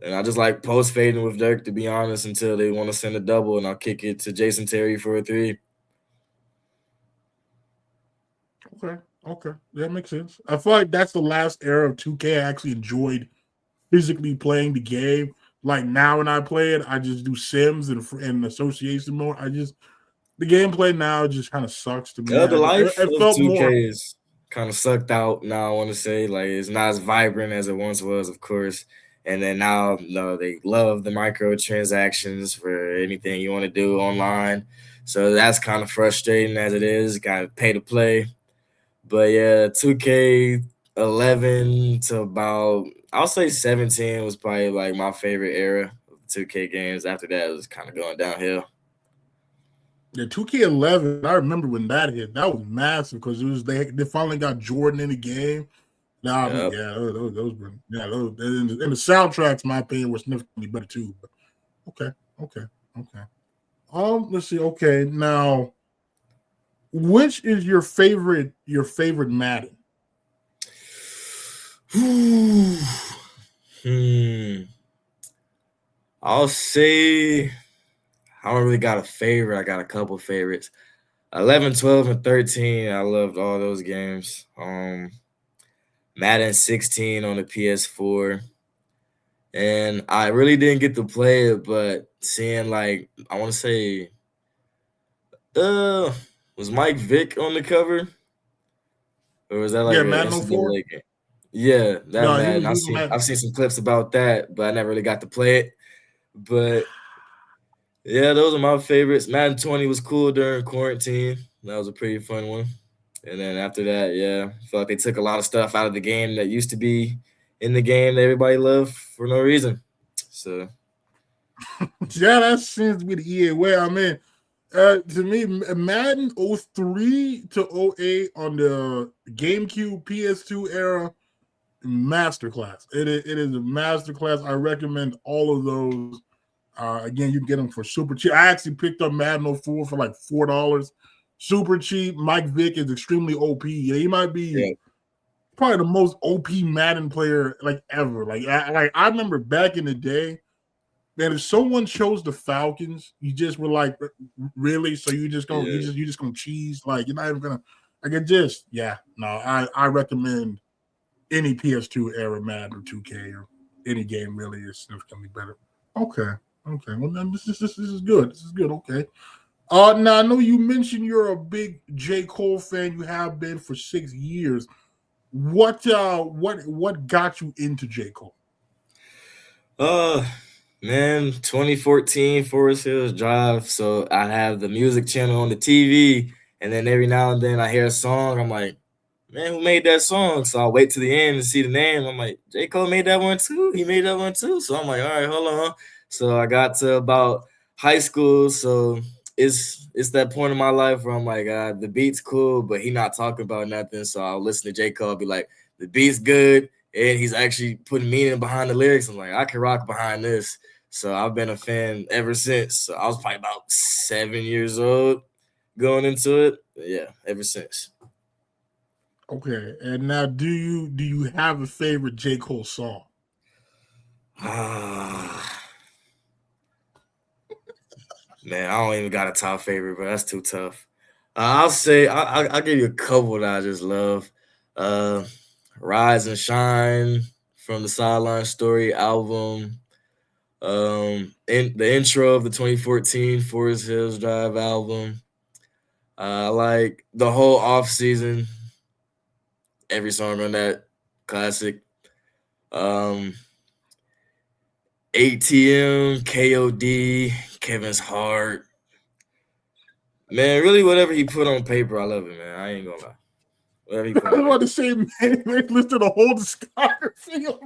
And I just like post fading with Dirk, to be honest, until they want to send a double, and I'll kick it to Jason Terry for a 3. Okay, that makes sense. I feel like that's the last era of 2K I actually enjoyed physically playing the game. Like now when I play it, I just do sims and association mode. The gameplay now just kind of sucks to me. The life of 2K is kind of sucked out now, I want to say. Like, it's not as vibrant as it once was, of course. And then now, they love the microtransactions for anything you want to do online. So that's kind of frustrating as it is. Got to pay to play. But yeah, 2K11 to about, I'll say 17 was probably like my favorite era of 2K games. After that, it was kind of going downhill. Yeah, 2K11. I remember when that hit. That was massive because they finally got Jordan in the game. Nah, Yep. yeah, those were and the soundtracks, in my opinion, were significantly better too. But okay. Let's see. Okay, now, which is your favorite Madden? I'll say I don't really got a favorite. I got a couple favorites. 11, 12, and 13. I loved all those games. Madden 16 on the PS4. And I really didn't get to play it, but seeing I want to say, was Mike Vick on the cover? Or was that like an Madden 04? NCAA game? Yeah, that No, Madden. he was Madden. I've seen some clips about that, but I never really got to play it. But yeah, those are my favorites. Madden 20 was cool during quarantine. That was a pretty fun one. And then after that, yeah, I feel like they took a lot of stuff out of the game that used to be in the game that everybody loved for no reason. So yeah, that seems to be the EA way. I mean, to me, Madden 03 to 08 on the GameCube PS2 era, masterclass. It is a masterclass. I recommend all of those. Again, you can get them for super cheap. I actually picked up Madden 04 for like $4. Super cheap. Mike Vick is extremely OP. Yeah, he might be probably the most OP Madden player like ever. Like I remember back in the day, man, if someone chose the Falcons, you just were like, really? So you just gonna you just gonna cheese? Like you're not even gonna I recommend any PS2 era Madden or 2K or any game really is significantly better. Okay. Well then this is good. This is good. Okay. Now I know you mentioned you're a big J. Cole fan. You have been for 6 years. What got you into J. Cole? Man, 2014 Forest Hills Drive. So I have the music channel on the TV, and then every now and then I hear a song. I'm like, man, who made that song? So I'll wait to the end to see the name. I'm like, J. Cole made that one too. He made that one too. So I'm like, all right, hold on. So I got to about high school. So it's that point in my life where I'm like, the beat's cool, but he not talking about nothing. So I'll listen to J. Cole, be like, the beat's good, and he's actually putting meaning behind the lyrics. I'm like, I can rock behind this. So I've been a fan ever since. So I was probably about 7 years old going into it. But yeah, ever since. Okay, and now do you have a favorite J. Cole song? Man, I don't even got a top favorite, but that's too tough. I'll say I'll give you a couple that I just love. Rise and Shine from the Sideline Story album. In the intro of the 2014 Forest Hills Drive album. I like the whole offseason. Every song on that classic. ATM, KOD, Kevin's Heart. Man, really whatever he put on paper, I love it, man. I ain't gonna lie. Whatever he put on I want to say, man, listed a whole discography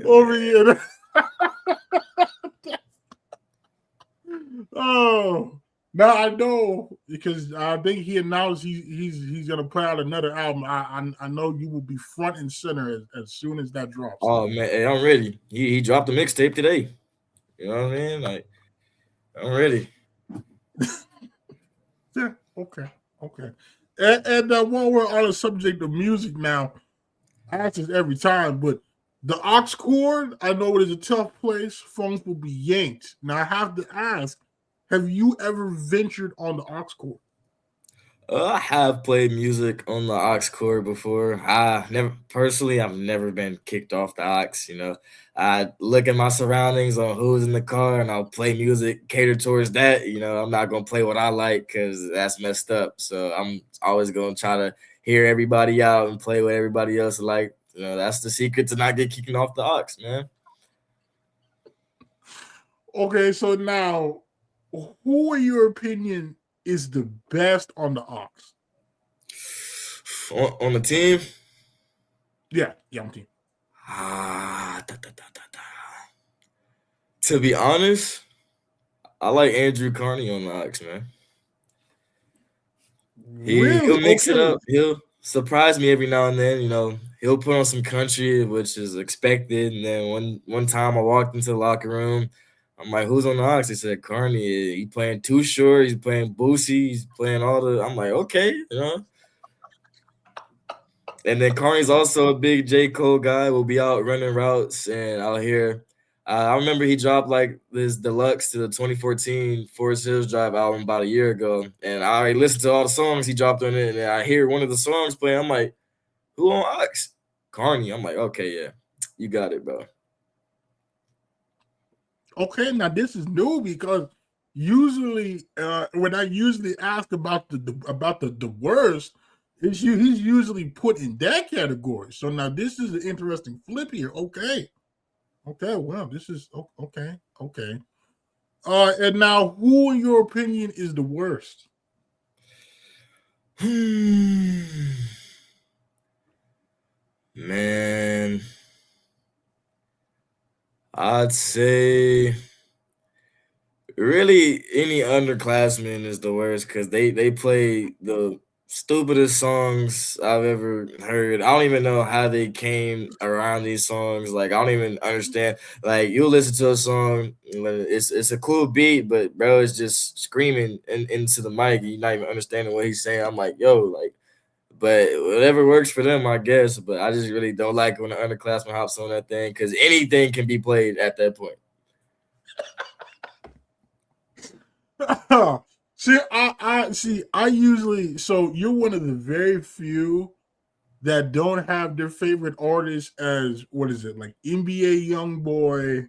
over here. Oh, now I know because I think he announced he's gonna put out another album. I know you will be front and center as soon as that drops. Oh man, hey, I'm ready. He dropped a mixtape today. You know what I mean? Like, I'm ready. Yeah. Okay. And while we're on the subject of music now, I ask this every time, but the aux cord, I know it is a tough place. Phones will be yanked. Now I have to ask, have you ever ventured on the aux cord? I have played music on the aux cord before. I've never been kicked off the aux. You know, I look at my surroundings on who's in the car, and I'll play music catered towards that. You know, I'm not gonna play what I like because that's messed up. So I'm always gonna try to hear everybody out and play with everybody else. Like, that's the secret to not get kicked off the aux, man. Okay, so now, who, in your opinion, is the best on the aux? On the team? Yeah, on the team. To be honest, I like Andrew Carney on the aux, man. He'll mix it up. He'll surprise me every now and then. He'll put on some country, which is expected. And then one time I walked into the locker room, I'm like, "Who's on the aux?" They said Carney. He playing Too Short. He's playing Boosie. He's playing all the. I'm like, okay, And then Carney's also a big J. Cole guy. We'll be out running routes, and I'll hear. I remember he dropped like this deluxe to the 2014 Forest Hills Drive album about a year ago, and I already listened to all the songs he dropped on it, and I hear one of the songs playing. I'm like, "Who on aux?" Carney. I'm like, "Okay, yeah, you got it, bro." Okay, now this is new because usually when I usually ask about the worst, he's usually put in that category. So now this is an interesting flip here. Okay, well, this is okay. And now, who, in your opinion, is the worst? Man, I'd say really any underclassman is the worst because they play the stupidest songs I've ever heard. I don't even know how they came around these songs. Like, I don't even understand. Like, you'll listen to a song, it's a cool beat, but bro, it's just screaming into the mic, and you're not even understanding what he's saying. I'm like, yo, like, but whatever works for them, I guess. But I just really don't like when the underclassman hops on that thing because anything can be played at that point. I usually, so you're one of the very few that don't have their favorite artist as, what is it, like NBA Youngboy,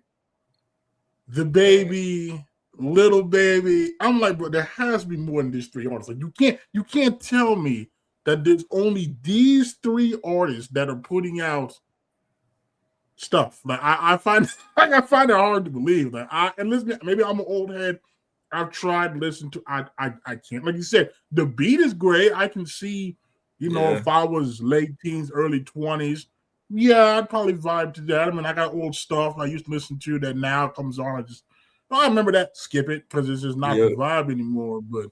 The Baby, Little Baby. I'm like, bro, there has to be more than these three artists. Like, you can't tell me that there's only these three artists that are putting out stuff. Like, I find I find it hard to believe. Like, and listen, maybe I'm an old head. I've tried to listen to. I can't. Like you said, the beat is great. I can see, if I was late teens, early 20s, yeah, I'd probably vibe to that. I mean, I got old stuff I used to listen to that now comes on. I remember that. Skip it because it's just not the vibe anymore. But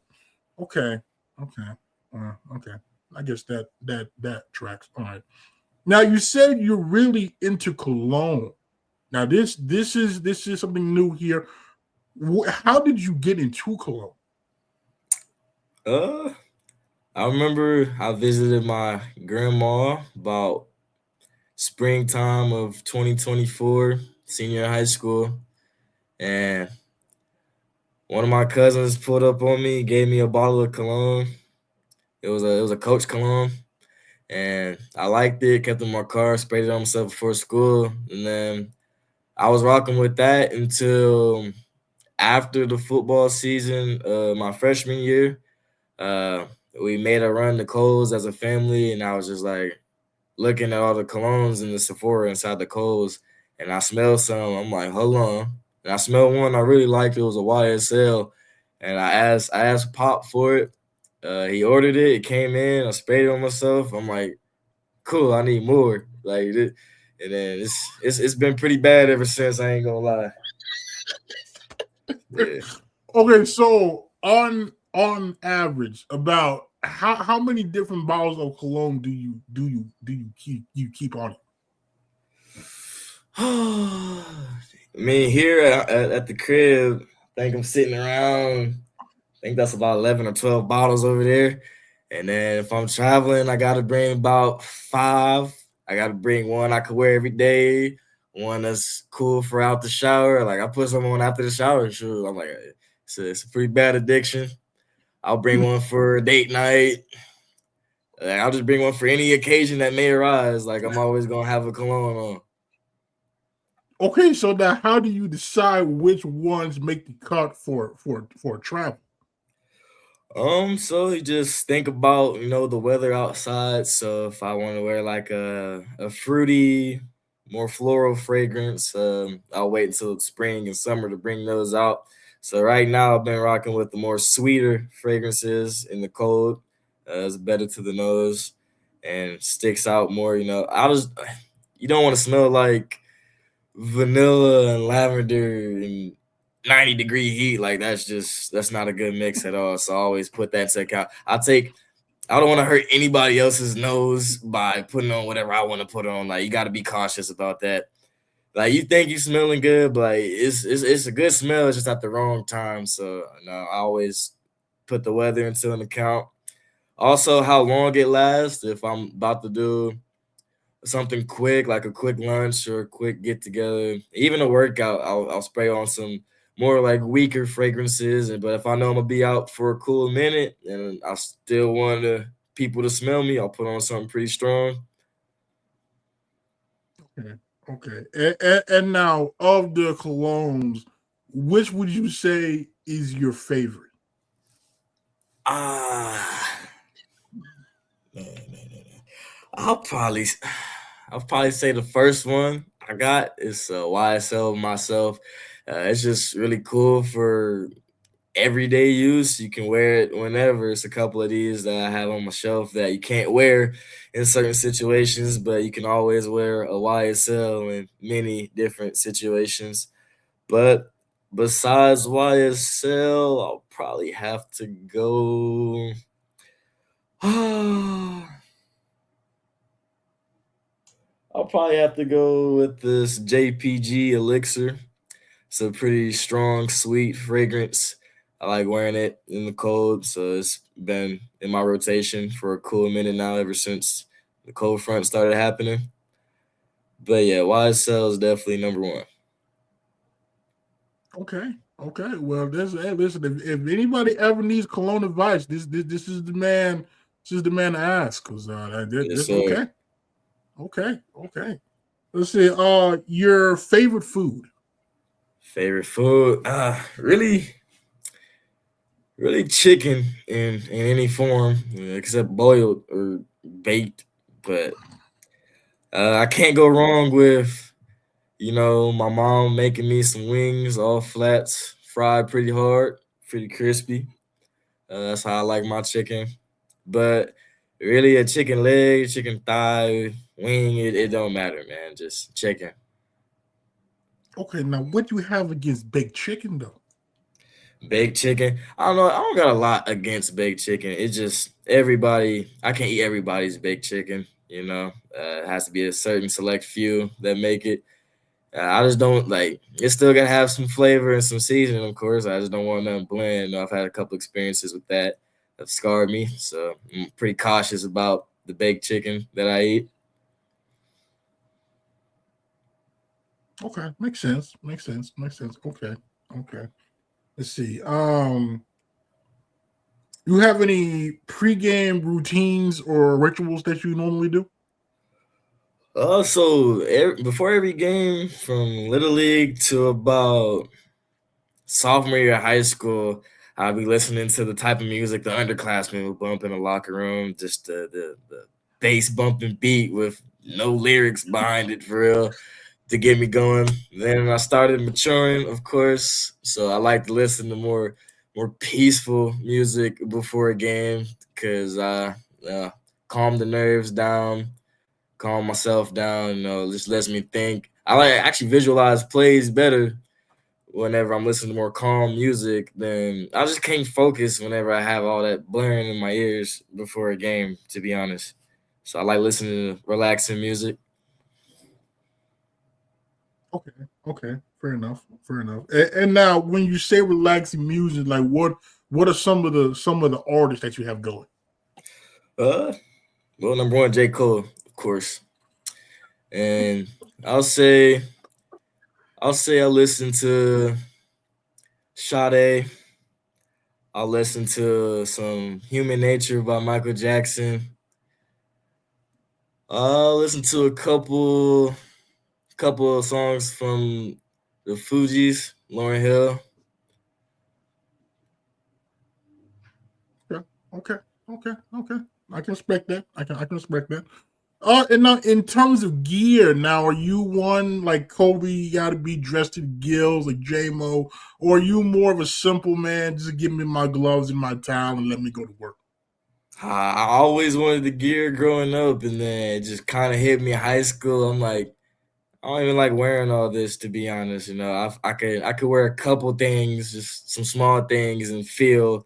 okay. I guess that tracks. All right. Now you said you're really into cologne. Now this is something new here. How did you get into cologne? I remember I visited my grandma about springtime of 2024, senior in high school, and one of my cousins pulled up on me, gave me a bottle of cologne. It was a Coach cologne, and I liked it. Kept it in my car, sprayed it on myself before school, and then I was rocking with that until after the football season, my freshman year. We made a run to Kohl's as a family, and I was just like looking at all the colognes in the Sephora inside the Kohl's, and I smelled some. I'm like, hold on. And I smelled one I really liked. It was a YSL, and I asked Pop for it. He ordered it. It came in. I sprayed it on myself. I'm like, cool. I need more. Like, and then it's been pretty bad ever since. I ain't gonna lie. Yeah. Okay, so on average, about how many different bottles of cologne do you keep on it? I mean, here at the crib, I think I'm sitting around. I think that's about 11 or 12 bottles over there. And then if I'm traveling, I got to bring about 5. I got to bring one I could wear every day, one that's cool for out the shower. Like, I put some on after the shower. Sure, I'm like, it's a pretty bad addiction. I'll bring one for date night. I'll just bring one for any occasion that may arise. Like, I'm always going to have a cologne on. Okay, so now how do you decide which ones make the cut for travel? So you just think about, the weather outside. So if I want to wear like a fruity, more floral fragrance, I'll wait until spring and summer to bring those out. So right now I've been rocking with the more sweeter fragrances in the cold. It's better to the nose and sticks out more. You don't want to smell like vanilla and lavender and 90-degree heat. Like that's not a good mix at all. So I always put that into account. I don't want to hurt anybody else's nose by putting on whatever I want to put on. Like, you got to be cautious about that. Like, you think you're smelling good, but like, it's a good smell. It's just at the wrong time. So no, I always put the weather into an account. Also, how long it lasts. If I'm about to do something quick, like a quick lunch or a quick get together, even a workout, I'll spray on some more like weaker fragrances. But if I know I'm gonna be out for a cool minute and I still want people to smell me, I'll put on something pretty strong. Okay. Okay. And now, of the colognes, which would you say is your favorite? Ah, man. I'll probably I'll probably say the first one I got is YSL myself. It's just really cool for everyday use. You can wear it whenever. It's a couple of these that I have on my shelf that you can't wear in certain situations, but you can always wear a YSL in many different situations. But besides YSL, I'll probably have to go. I'll probably have to go with this JPG Elixir. It's a pretty strong, sweet fragrance. I like wearing it in the cold, so it's been in my rotation for a cool minute now, ever since the cold front started happening. But yeah, YSL is definitely number one. Okay. Okay. Well, hey, listen. If anybody ever needs cologne advice, this is the man. This is the man to ask. Cause Yes, this sir. okay. Okay. Okay. Let's see. Your favorite food? Favorite food? Really, really chicken in any form, except boiled or baked. But I can't go wrong with my mom making me some wings, all flats, fried pretty hard, pretty crispy. That's how I like my chicken. But really, a chicken leg, chicken thigh, wing, it don't matter, man. Just chicken. Okay. Now, what do you have against baked chicken, though? Baked chicken. I don't know. I don't got a lot against baked chicken. It's just everybody. I can't eat everybody's baked chicken. It has to be a certain select few that make it. I just don't like. It still gotta have some flavor and some seasoning, of course. I just don't want nothing bland. I've had a couple experiences with that have scarred me, so I'm pretty cautious about the baked chicken that I eat. Okay. Makes sense. Makes sense. Makes sense. Okay. Okay. Let's see. You have any pregame routines or rituals that you normally do? Before every game, from little league to about sophomore year of high school, I'll be listening to the type of music the underclassmen would bump in the locker room, just the bass bumping beat with no lyrics behind it for real to get me going. Then I started maturing, of course, so I like to listen to more peaceful music before a game because uh, calm the nerves down, calm myself down. Just lets me think. I like actually visualize plays better whenever I'm listening to more calm music. Then I just can't focus whenever I have all that blaring in my ears before a game. To be honest, so I like listening to relaxing music. Okay. Okay. Fair enough. Fair enough. And now, when you say relaxing music, like what are some of the artists that you have going? Uh, well, number one, J. Cole, of course, and I'll say I listen to Sade. I'll listen to some Human Nature by Michael Jackson. I'll listen to a couple of songs from the Fugees, Lauryn Hill. Okay. I can respect that. I can respect that. And now in terms of gear, now are you one like Kobe? You got to be dressed to the gills, like J-Mo, or are you more of a simple man? Just give me my gloves and my towel and let me go to work. I always wanted the gear growing up, and then it just kind of hit me in high school. I'm like, I don't even like wearing all this, to be honest. I could wear a couple things, just some small things, and feel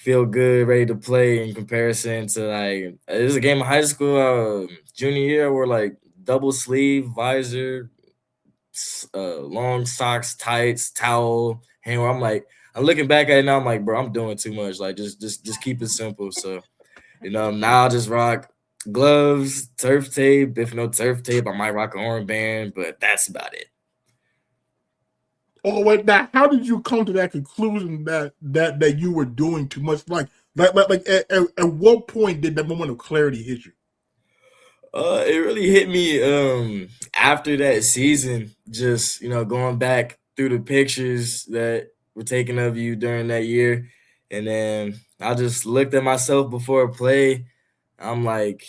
good, ready to play in comparison to like it was a game of high school. Junior year, I wore like double sleeve, visor, long socks, tights, towel, handwear. I'm looking back at it now. I'm like, bro, I'm doing too much. Like, just keep it simple. So, now I just rock gloves, turf tape. If no turf tape, I might rock an armband, but that's about it. Oh wait, now how did you come to that conclusion that you were doing too much? Like at what point did that moment of clarity hit you? It really hit me after that season. Just going back through the pictures that were taken of you during that year, and then I just looked at myself before a play. I'm like,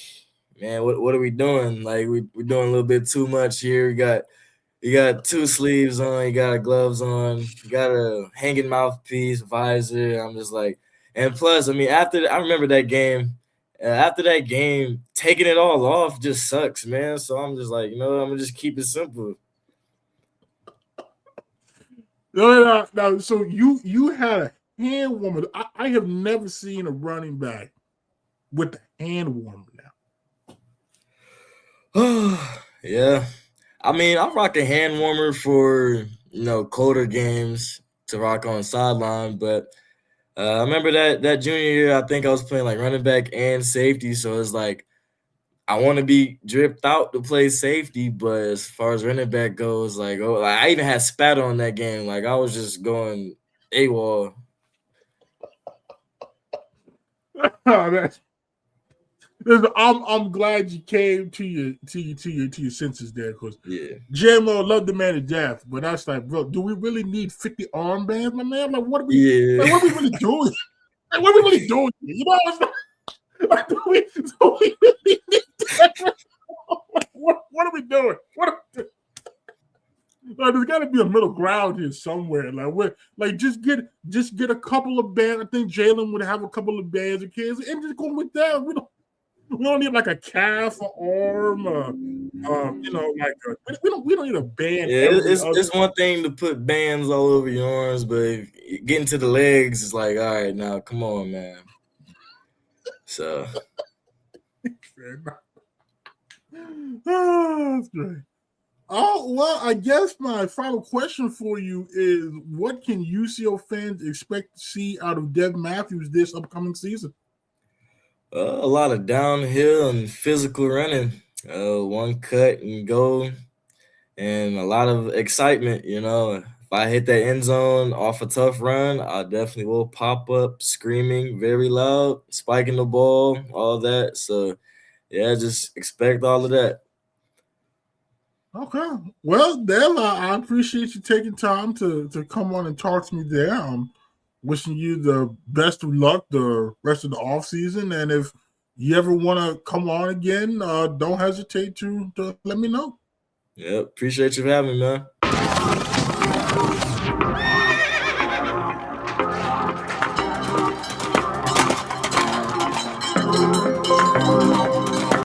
man, what are we doing? Like we're doing a little bit too much here. You got two sleeves on, you got gloves on, you got a hanging mouthpiece, visor. I'm just like, and plus, I mean, I remember that game. After that game, taking it all off just sucks, man. So I'm just like, I'm gonna just keep it simple. Now, so you had a hand warmer. I have never seen a running back with a hand warmer now. Yeah. I mean, I rock a hand warmer for, colder games to rock on sideline, but I remember that junior year, I think I was playing like running back and safety, so it's like I want to be dripped out to play safety, but as far as running back goes, like I even had spat on that game. Like I was just going AWOL. I'm glad you came to your senses there, because JMO loved the man to death, but that's like, bro, do we really need 50 armbands, my man? Like, what are we? Like, what are we really doing? Like, what are we really doing? You know, like, do we really need that? What are we doing? Like, there's got to be a middle ground here somewhere. Just get a couple of bands. I think Jalen would have a couple of bands of kids, and just go with that. We don't need like a calf or arm. We don't need a band. Yeah, it's one thing to put bands all over your arms, but getting to the legs is like, all right, now come on, man. So, that's great. Oh, well, I guess my final question for you is, what can UCO fans expect to see out of Dev Mathews this upcoming season? A lot of downhill and physical running, one cut and go, and a lot of excitement. If I hit that end zone off a tough run, I definitely will pop up screaming very loud, spiking the ball, all that. So, yeah, just expect all of that. Okay. Well, Dev, I appreciate you taking time to come on and talk to me there. I'm wishing you the best of luck the rest of the offseason. And if you ever want to come on again, don't hesitate to let me know. Yeah, appreciate you for having me, man.